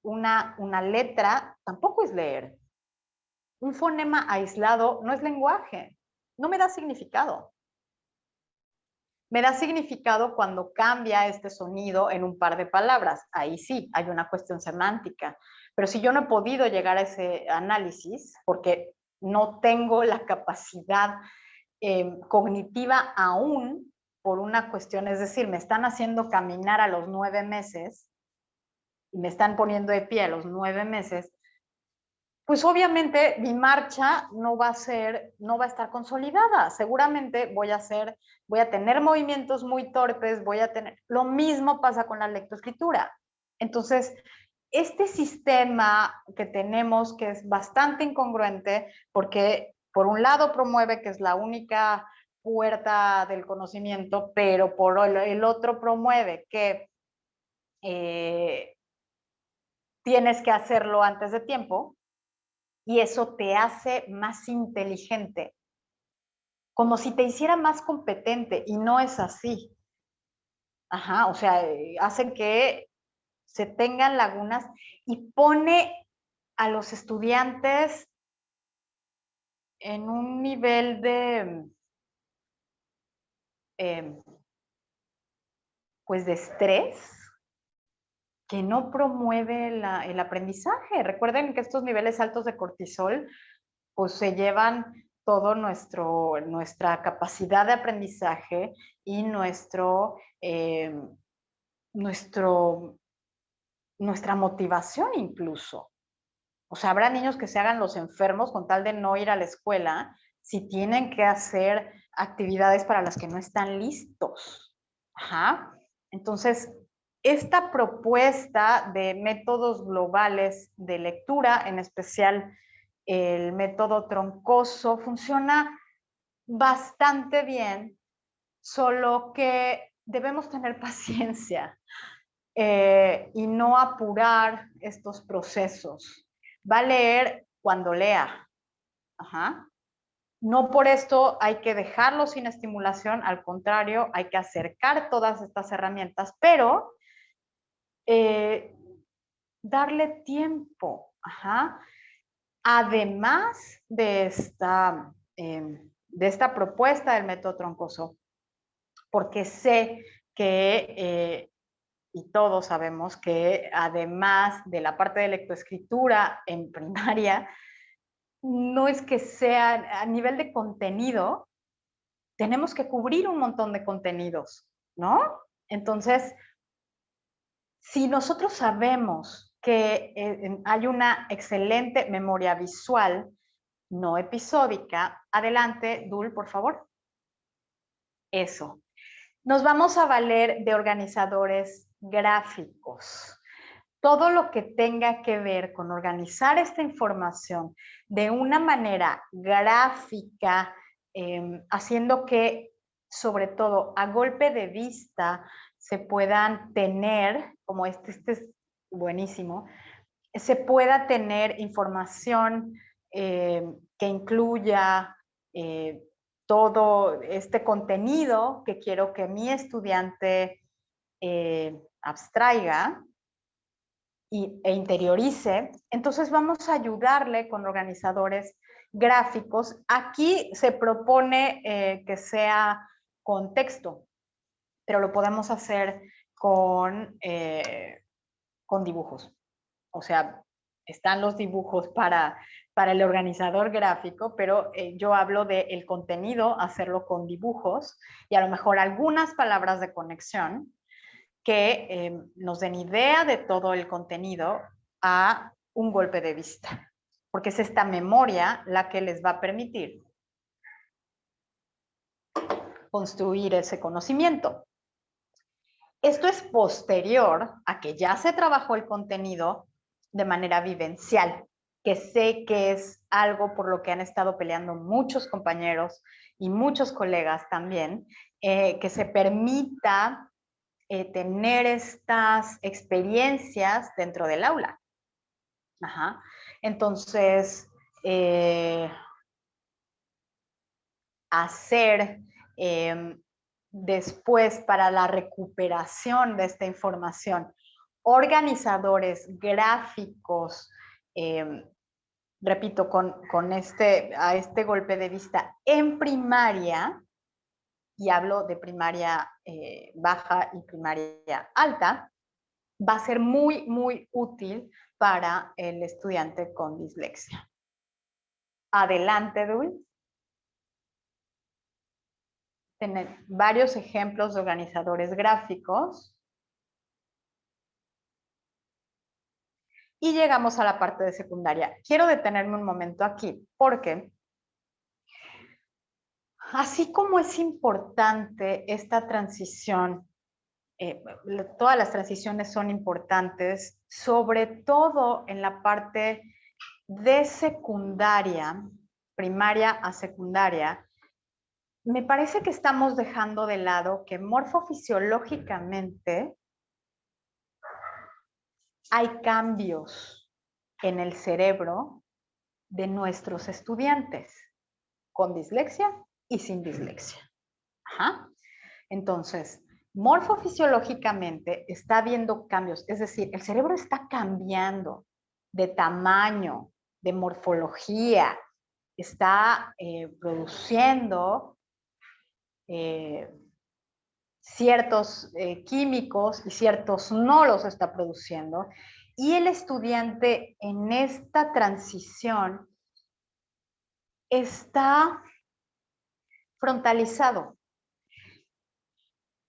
una letra tampoco es leer. Un fonema aislado no es lenguaje. No me da significado. Me da significado cuando cambia este sonido en un par de palabras. Ahí sí, hay una cuestión semántica. Pero si yo no he podido llegar a ese análisis, porque no tengo la capacidad cognitiva aún por una cuestión, es decir, me están haciendo caminar a los 9 meses y me están poniendo de pie a los 9 meses, pues obviamente mi marcha no va a estar consolidada. Seguramente voy a tener movimientos muy torpes, lo mismo pasa con la lectoescritura. Entonces, este sistema que tenemos, que es bastante incongruente, porque por un lado promueve que es la única puerta del conocimiento, pero por el otro promueve que tienes que hacerlo antes de tiempo y eso te hace más inteligente, como si te hiciera más competente y no es así. Ajá, o sea, hacen que se tengan lagunas y pone a los estudiantes en un nivel de, pues de estrés que no promueve el aprendizaje. Recuerden que estos niveles altos de cortisol pues se llevan todo nuestra capacidad de aprendizaje y nuestra motivación incluso. O sea, habrá niños que se hagan los enfermos con tal de no ir a la escuela si tienen que hacer actividades para las que no están listos. Ajá. Entonces, esta propuesta de métodos globales de lectura, en especial el método troncoso, funciona bastante bien, solo que debemos tener paciencia y no apurar estos procesos. Va a leer cuando lea. Ajá. No por esto hay que dejarlo sin estimulación, al contrario, hay que acercar todas estas herramientas, pero darle tiempo. Ajá. Además de esta propuesta del método troncoso, porque sé que y todos sabemos que además de la parte de lectoescritura en primaria, no es que sea a nivel de contenido, tenemos que cubrir un montón de contenidos, ¿no? Entonces, si nosotros sabemos que hay una excelente memoria visual, no episódica, adelante, Dul, por favor. Eso. Nos vamos a valer de organizadores gráficos. Todo lo que tenga que ver con organizar esta información de una manera gráfica, haciendo que, sobre todo, a golpe de vista, se puedan tener, como este es buenísimo, se pueda tener información que incluya todo este contenido que quiero que mi estudiante abstraiga e interiorice. Entonces vamos a ayudarle con organizadores gráficos. Aquí se propone que sea con texto, pero lo podemos hacer con dibujos. O sea, están los dibujos para el organizador gráfico, pero yo hablo del contenido, hacerlo con dibujos y a lo mejor algunas palabras de conexión que nos den idea de todo el contenido a un golpe de vista, porque es esta memoria la que les va a permitir construir ese conocimiento. Esto es posterior a que ya se trabajó el contenido de manera vivencial, que sé que es algo por lo que han estado peleando muchos compañeros y muchos colegas también, que se permita tener estas experiencias dentro del aula. Ajá. Entonces, hacer después para la recuperación de esta información organizadores gráficos, repito, a este golpe de vista en primaria, y hablo de primaria baja y primaria alta, va a ser muy, muy útil para el estudiante con dislexia. Adelante, Dul. Tener varios ejemplos de organizadores gráficos. Y llegamos a la parte de secundaria. Quiero detenerme un momento aquí, porque así como es importante esta transición, todas las transiciones son importantes, sobre todo en la parte de secundaria, primaria a secundaria, me parece que estamos dejando de lado que morfofisiológicamente hay cambios en el cerebro de nuestros estudiantes con dislexia y sin dislexia. Ajá. Entonces, morfofisiológicamente está habiendo cambios, es decir, el cerebro está cambiando de tamaño, de morfología, está produciendo ciertos químicos y ciertos no los está produciendo. Y el estudiante en esta transición está frontalizado.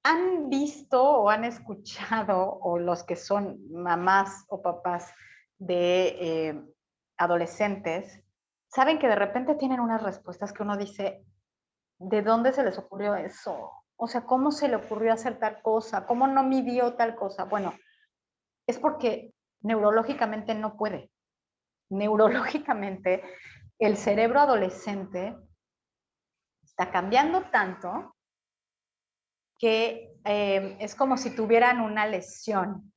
¿Han visto o han escuchado, o los que son mamás o papás de adolescentes, saben que de repente tienen unas respuestas que uno dice, ¿de dónde se les ocurrió eso? O sea, ¿cómo se le ocurrió hacer tal cosa? ¿Cómo no midió tal cosa? Bueno, es porque neurológicamente no puede. Neurológicamente, el cerebro adolescente está cambiando tanto que es como si tuvieran una lesión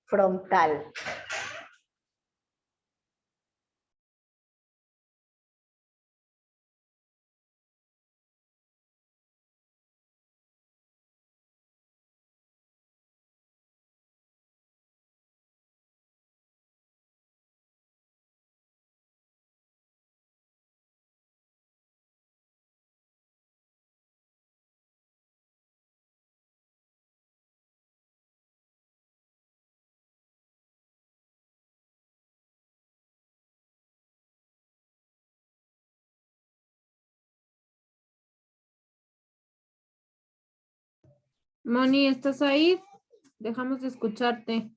frontal. Moni, ¿estás ahí? Dejamos de escucharte.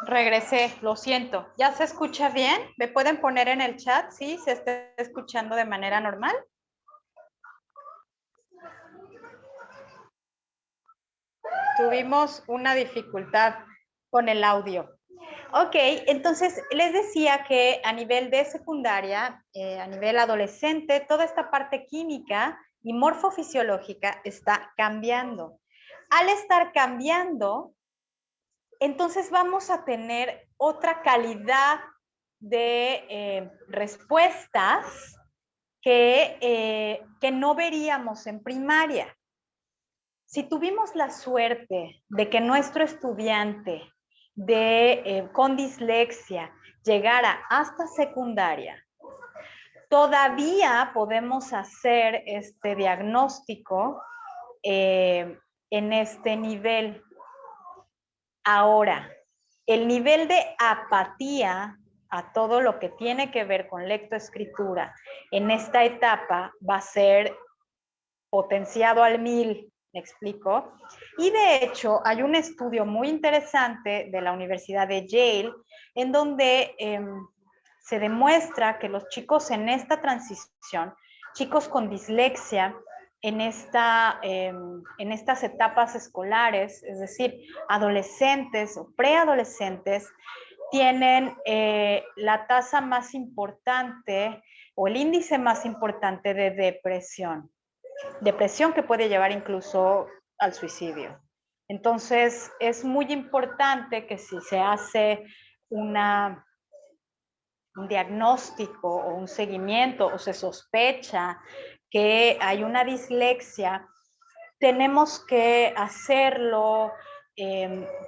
Regresé, lo siento. ¿Ya se escucha bien? ¿Me pueden poner en el chat? ¿Sí? ¿Se está escuchando de manera normal? Tuvimos una dificultad con el audio. Ok, entonces les decía que a nivel de secundaria, a nivel adolescente, toda esta parte química y morfofisiológica está cambiando. Al estar cambiando, entonces vamos a tener otra calidad de respuestas que no veríamos en primaria. Si tuvimos la suerte de que nuestro estudiante con dislexia llegara hasta secundaria, todavía podemos hacer este diagnóstico en este nivel. Ahora, el nivel de apatía a todo lo que tiene que ver con lectoescritura en esta etapa va a ser potenciado al 1000, ¿me explico? Y de hecho, hay un estudio muy interesante de la Universidad de Yale en donde se demuestra que los chicos en esta transición, chicos con dislexia, en estas etapas escolares, es decir, adolescentes o preadolescentes, tienen la tasa más importante o el índice más importante de depresión. Depresión que puede llevar incluso al suicidio. Entonces, es muy importante que si se hace un diagnóstico o un seguimiento o se sospecha que hay una dislexia, tenemos que hacerlo,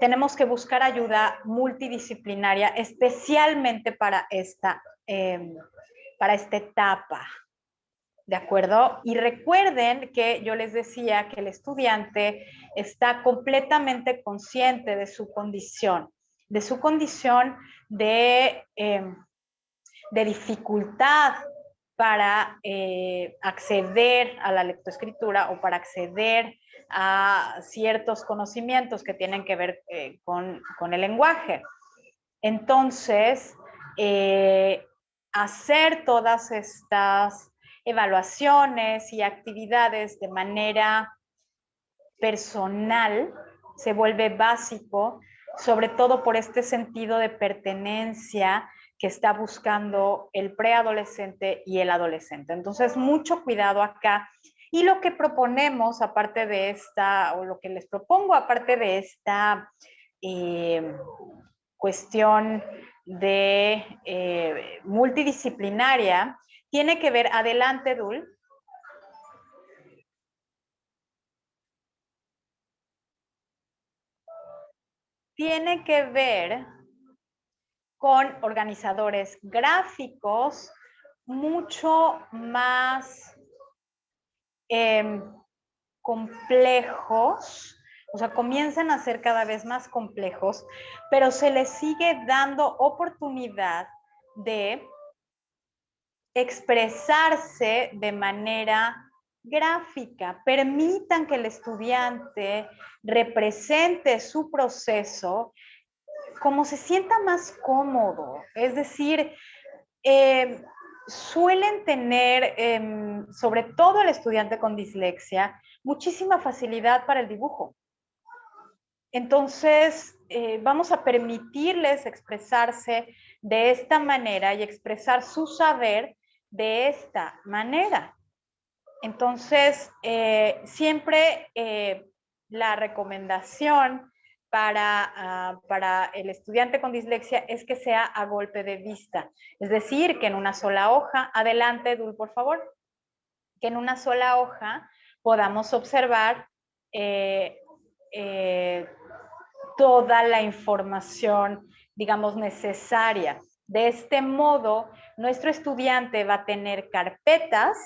tenemos que buscar ayuda multidisciplinaria, especialmente para esta etapa. ¿De acuerdo? Y recuerden que yo les decía que el estudiante está completamente consciente de su condición de dificultad para acceder a la lectoescritura o para acceder a ciertos conocimientos que tienen que ver con el lenguaje. Entonces, hacer todas estas evaluaciones y actividades de manera personal se vuelve básico, sobre todo por este sentido de pertenencia que está buscando el preadolescente y el adolescente. Entonces, mucho cuidado acá. Y lo que proponemos, aparte de esta, o lo que les propongo, aparte de esta cuestión de multidisciplinaria, tiene que ver, adelante, Dul. Tiene que ver con organizadores gráficos mucho más complejos, o sea, comienzan a ser cada vez más complejos, pero se les sigue dando oportunidad de expresarse de manera gráfica. Permitan que el estudiante represente su proceso como se sienta más cómodo. Es decir, suelen tener, sobre todo el estudiante con dislexia, muchísima facilidad para el dibujo. Entonces, vamos a permitirles expresarse de esta manera y expresar su saber de esta manera. Entonces, siempre la recomendación para el estudiante con dislexia es que sea a golpe de vista. Es decir, que en una sola hoja, adelante, Dul, por favor, que en una sola hoja podamos observar toda la información, digamos, necesaria. De este modo, nuestro estudiante va a tener carpetas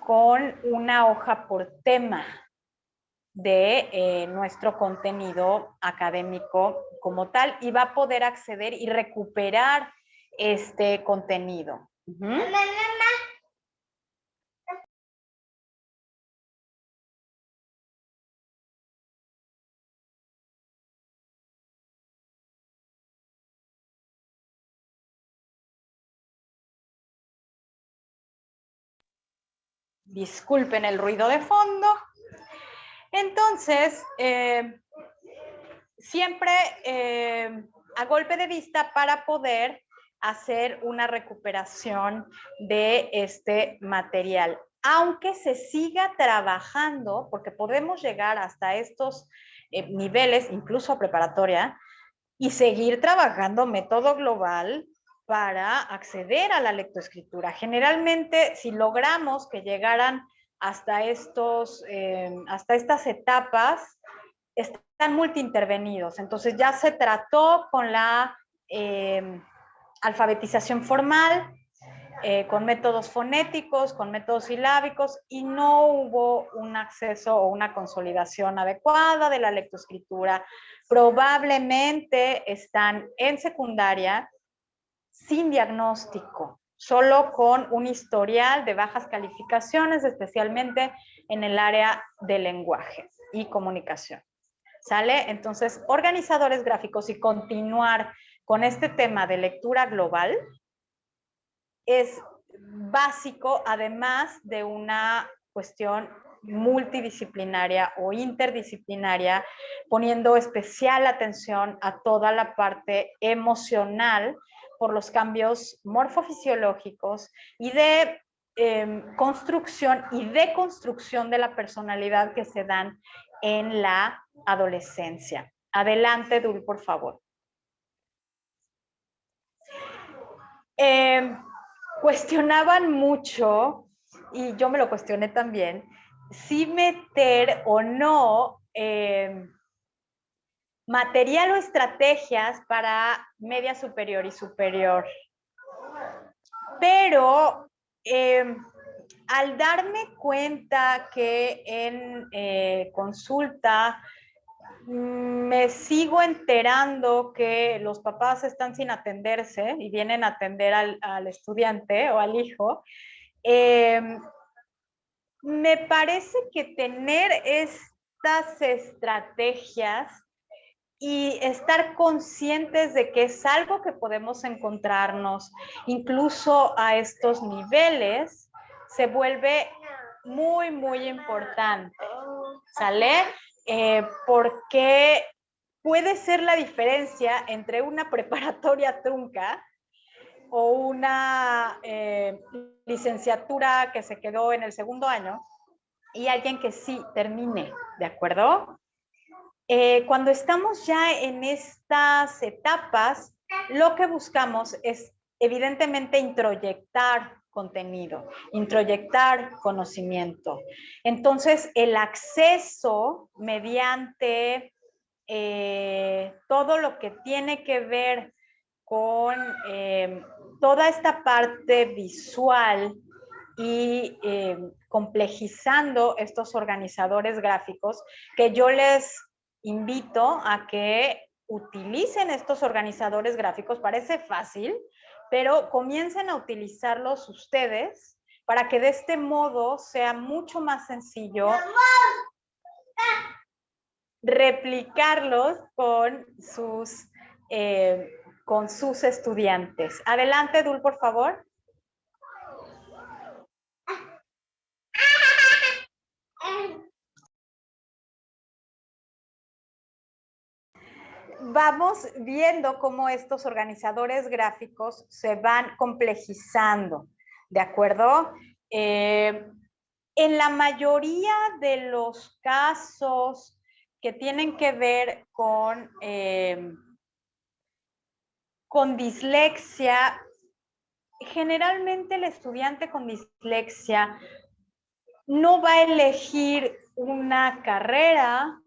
con una hoja por tema de nuestro contenido académico como tal y va a poder acceder y recuperar este contenido. disculpen el ruido de fondo. Entonces, siempre a golpe de vista para poder hacer una recuperación de este material. Aunque se siga trabajando, porque podemos llegar hasta estos niveles, incluso a preparatoria, y seguir trabajando método global para acceder a la lectoescritura. Generalmente, si logramos que llegaran hasta estas etapas, están multiintervenidos. Entonces ya se trató con la alfabetización formal, con métodos fonéticos, con métodos silábicos, y no hubo un acceso o una consolidación adecuada de la lectoescritura. Probablemente están en secundaria sin diagnóstico, solo con un historial de bajas calificaciones, especialmente en el área de lenguaje y comunicación. ¿Sale? Entonces, organizadores gráficos y continuar con este tema de lectura global es básico, además de una cuestión multidisciplinaria o interdisciplinaria, poniendo especial atención a toda la parte emocional por los cambios morfofisiológicos y de construcción y deconstrucción de la personalidad que se dan en la adolescencia. Adelante, Dul, por favor. Cuestionaban mucho, y yo me lo cuestioné también, si meter o no material o estrategias para media superior y superior. Pero al darme cuenta que en consulta me sigo enterando que los papás están sin atenderse y vienen a atender al estudiante o al hijo, me parece que tener estas estrategias y estar conscientes de que es algo que podemos encontrarnos incluso a estos niveles, se vuelve muy, muy importante, ¿sale? Porque puede ser la diferencia entre una preparatoria trunca o una licenciatura que se quedó en el segundo año y alguien que sí termine, ¿de acuerdo? Cuando estamos ya en estas etapas, lo que buscamos es evidentemente introyectar contenido, introyectar conocimiento. Entonces, el acceso mediante todo lo que tiene que ver con toda esta parte visual y complejizando estos organizadores gráficos, que yo les invito a que utilicen estos organizadores gráficos. Parece fácil, pero comiencen a utilizarlos ustedes para que de este modo sea mucho más sencillo replicarlos con sus estudiantes. Adelante, Dul, por favor. Vamos viendo cómo estos organizadores gráficos se van complejizando, ¿de acuerdo? En la mayoría de los casos que tienen que ver con dislexia, generalmente el estudiante con dislexia no va a elegir una carrera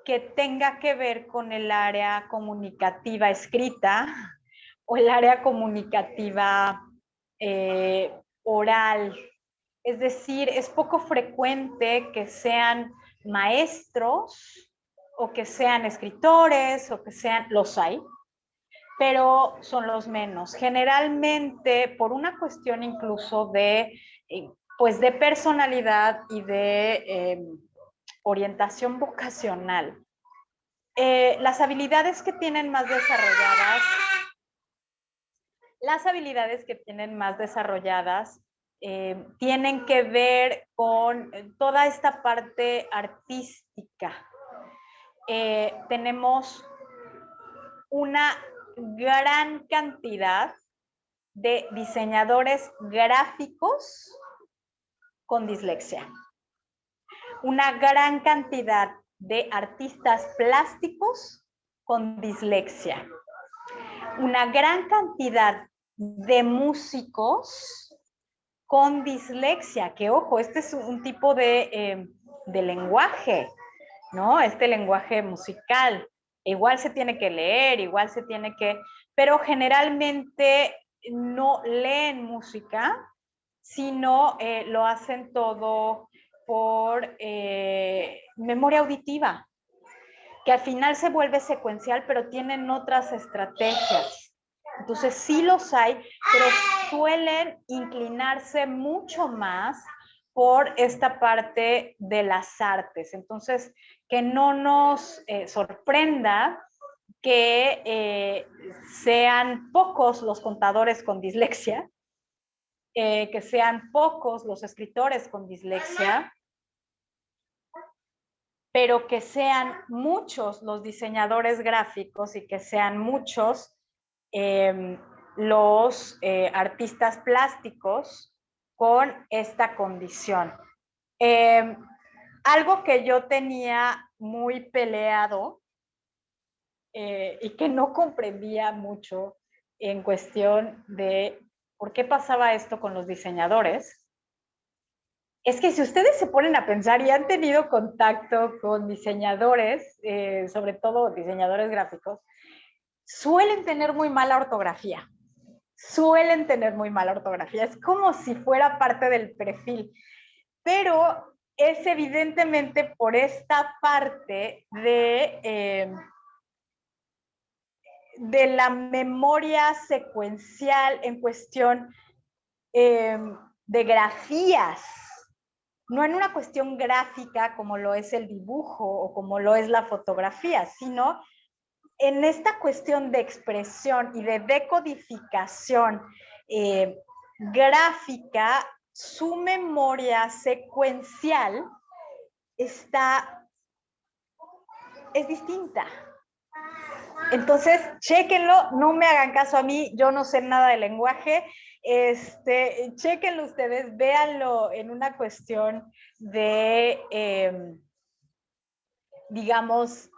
que tenga que ver con el área comunicativa escrita o el área comunicativa oral. Es decir, es poco frecuente que sean maestros o que sean escritores o que sean, los hay, pero son los menos. Generalmente por una cuestión incluso de, pues de personalidad y de orientación vocacional. Las habilidades que tienen más desarrolladas, tienen que ver con toda esta parte artística. Tenemos una gran cantidad de diseñadores gráficos con dislexia. Una gran cantidad de artistas plásticos con dislexia. Una gran cantidad de músicos con dislexia, que ojo, este es un tipo de lenguaje, ¿no? Este lenguaje musical. Igual se tiene que leer, igual se tiene que, pero generalmente no leen música, sino lo hacen todo por memoria auditiva, que al final se vuelve secuencial, pero tienen otras estrategias. Entonces sí los hay, pero suelen inclinarse mucho más por esta parte de las artes. Entonces, que no nos sorprenda que sean pocos los contadores con dislexia, que sean pocos los escritores con dislexia, pero que sean muchos los diseñadores gráficos y que sean muchos los artistas plásticos con esta condición. Algo que yo tenía muy peleado y que no comprendía mucho en cuestión de por qué pasaba esto con los diseñadores, es que si ustedes se ponen a pensar y han tenido contacto con diseñadores, sobre todo diseñadores gráficos, suelen tener muy mala ortografía. Suelen tener muy mala ortografía. Es como si fuera parte del perfil. Pero es evidentemente por esta parte de la memoria secuencial en cuestión de grafías. No en una cuestión gráfica como lo es el dibujo o como lo es la fotografía, sino en esta cuestión de expresión y de decodificación gráfica, su memoria secuencial es distinta. Entonces, chéquenlo, no me hagan caso a mí, yo no sé nada de lenguaje, chéquenlo ustedes, véanlo en una cuestión de, digamos,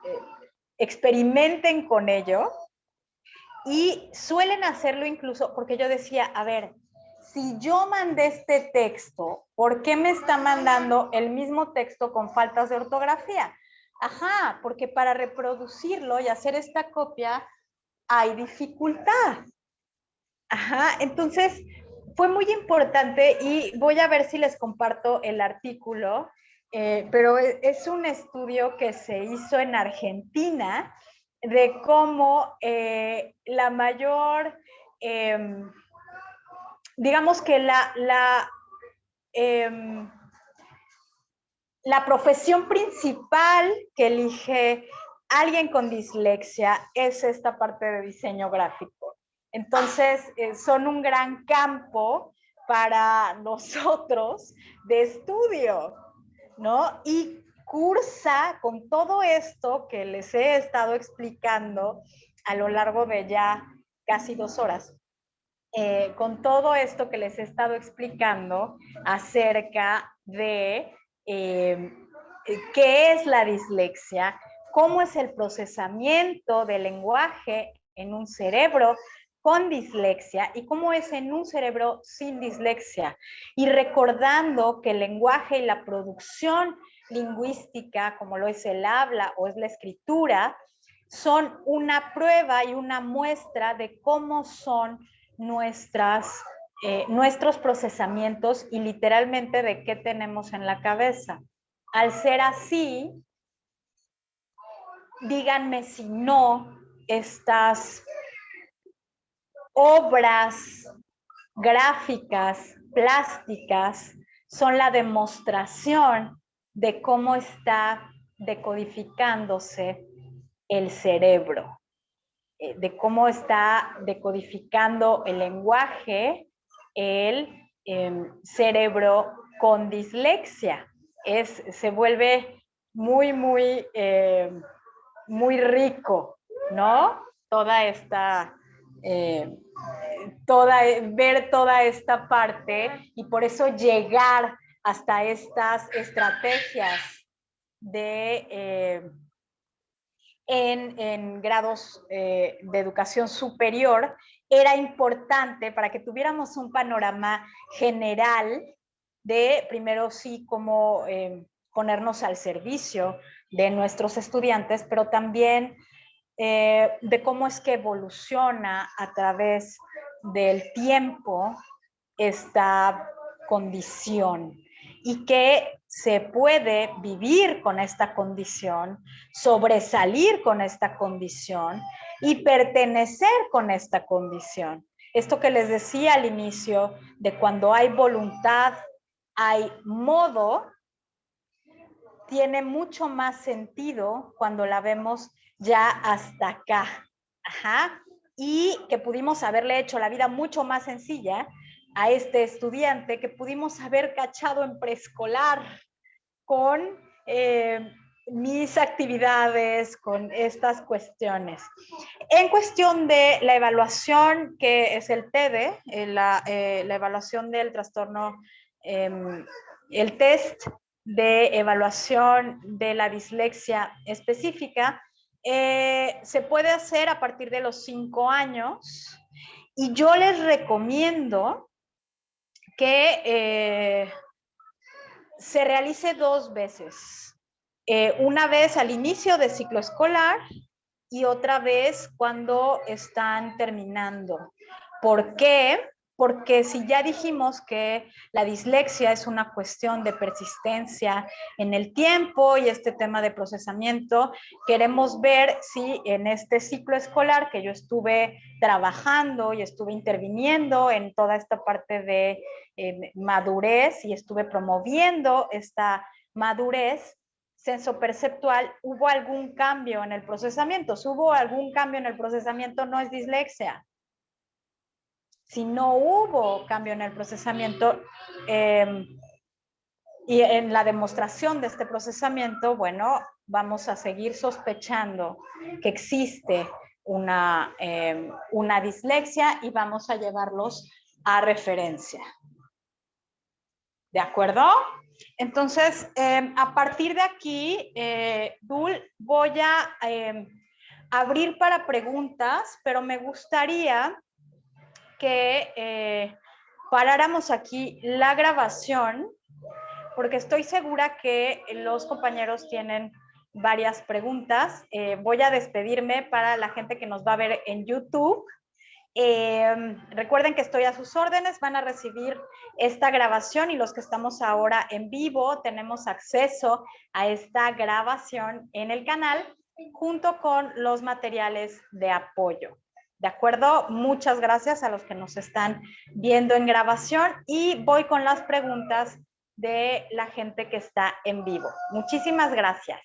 experimenten con ello y suelen hacerlo incluso, porque yo decía, a ver, si yo mandé este texto, ¿por qué me está mandando el mismo texto con faltas de ortografía? Ajá, porque para reproducirlo y hacer esta copia hay dificultad. Ajá, entonces fue muy importante y voy a ver si les comparto el artículo, pero es un estudio que se hizo en Argentina de cómo la mayor, digamos que la profesión principal que elige alguien con dislexia es esta parte de diseño gráfico. Entonces, son un gran campo para nosotros de estudio, ¿no? Y cursa con todo esto que les he estado explicando a lo largo de ya casi 2 horas. Con todo esto que les he estado explicando acerca de qué es la dislexia, cómo es el procesamiento del lenguaje en un cerebro con dislexia y cómo es en un cerebro sin dislexia. Y recordando que el lenguaje y la producción lingüística, como lo es el habla o es la escritura, son una prueba y una muestra de cómo son nuestros procesamientos y literalmente de qué tenemos en la cabeza. Al ser así, díganme si no estas obras gráficas, plásticas, son la demostración de cómo está decodificándose el cerebro, de cómo está decodificando el lenguaje, el cerebro con dislexia. Se vuelve muy, muy, muy rico, ¿no? Toda esta, ver toda esta parte y por eso llegar hasta estas estrategias de, en grados de educación superior era importante para que tuviéramos un panorama general de, primero sí, cómo ponernos al servicio de nuestros estudiantes, pero también de cómo es que evoluciona a través del tiempo esta condición y que se puede vivir con esta condición, sobresalir con esta condición y pertenecer con esta condición. Esto que les decía al inicio, de cuando hay voluntad, hay modo, tiene mucho más sentido cuando la vemos ya hasta acá. Ajá. Y que pudimos haberle hecho la vida mucho más sencilla a este estudiante, que pudimos haber cachado en preescolar con mis actividades, con estas cuestiones. En cuestión de la evaluación, que es el TED, la evaluación del trastorno, el test de evaluación de la dislexia específica, se puede hacer a partir de los 5 años y yo les recomiendo que se realice 2 veces. Una vez al inicio del ciclo escolar y otra vez cuando están terminando. ¿Por qué? Porque si ya dijimos que la dislexia es una cuestión de persistencia en el tiempo y este tema de procesamiento, queremos ver si en este ciclo escolar que yo estuve trabajando y estuve interviniendo en toda esta parte de madurez y estuve promoviendo esta madurez sensoperceptual, ¿hubo algún cambio en el procesamiento? Si hubo algún cambio en el procesamiento, no es dislexia. Si no hubo cambio en el procesamiento y en la demostración de este procesamiento, bueno, vamos a seguir sospechando que existe una dislexia y vamos a llevarlos a referencia. ¿De acuerdo? Entonces, a partir de aquí, Dul, voy a abrir para preguntas, pero me gustaría que paráramos aquí la grabación, porque estoy segura que los compañeros tienen varias preguntas. Voy a despedirme para la gente que nos va a ver en YouTube. Recuerden que estoy a sus órdenes, van a recibir esta grabación y los que estamos ahora en vivo tenemos acceso a esta grabación en el canal junto con los materiales de apoyo. ¿De acuerdo? Muchas gracias a los que nos están viendo en grabación y voy con las preguntas de la gente que está en vivo. Muchísimas gracias.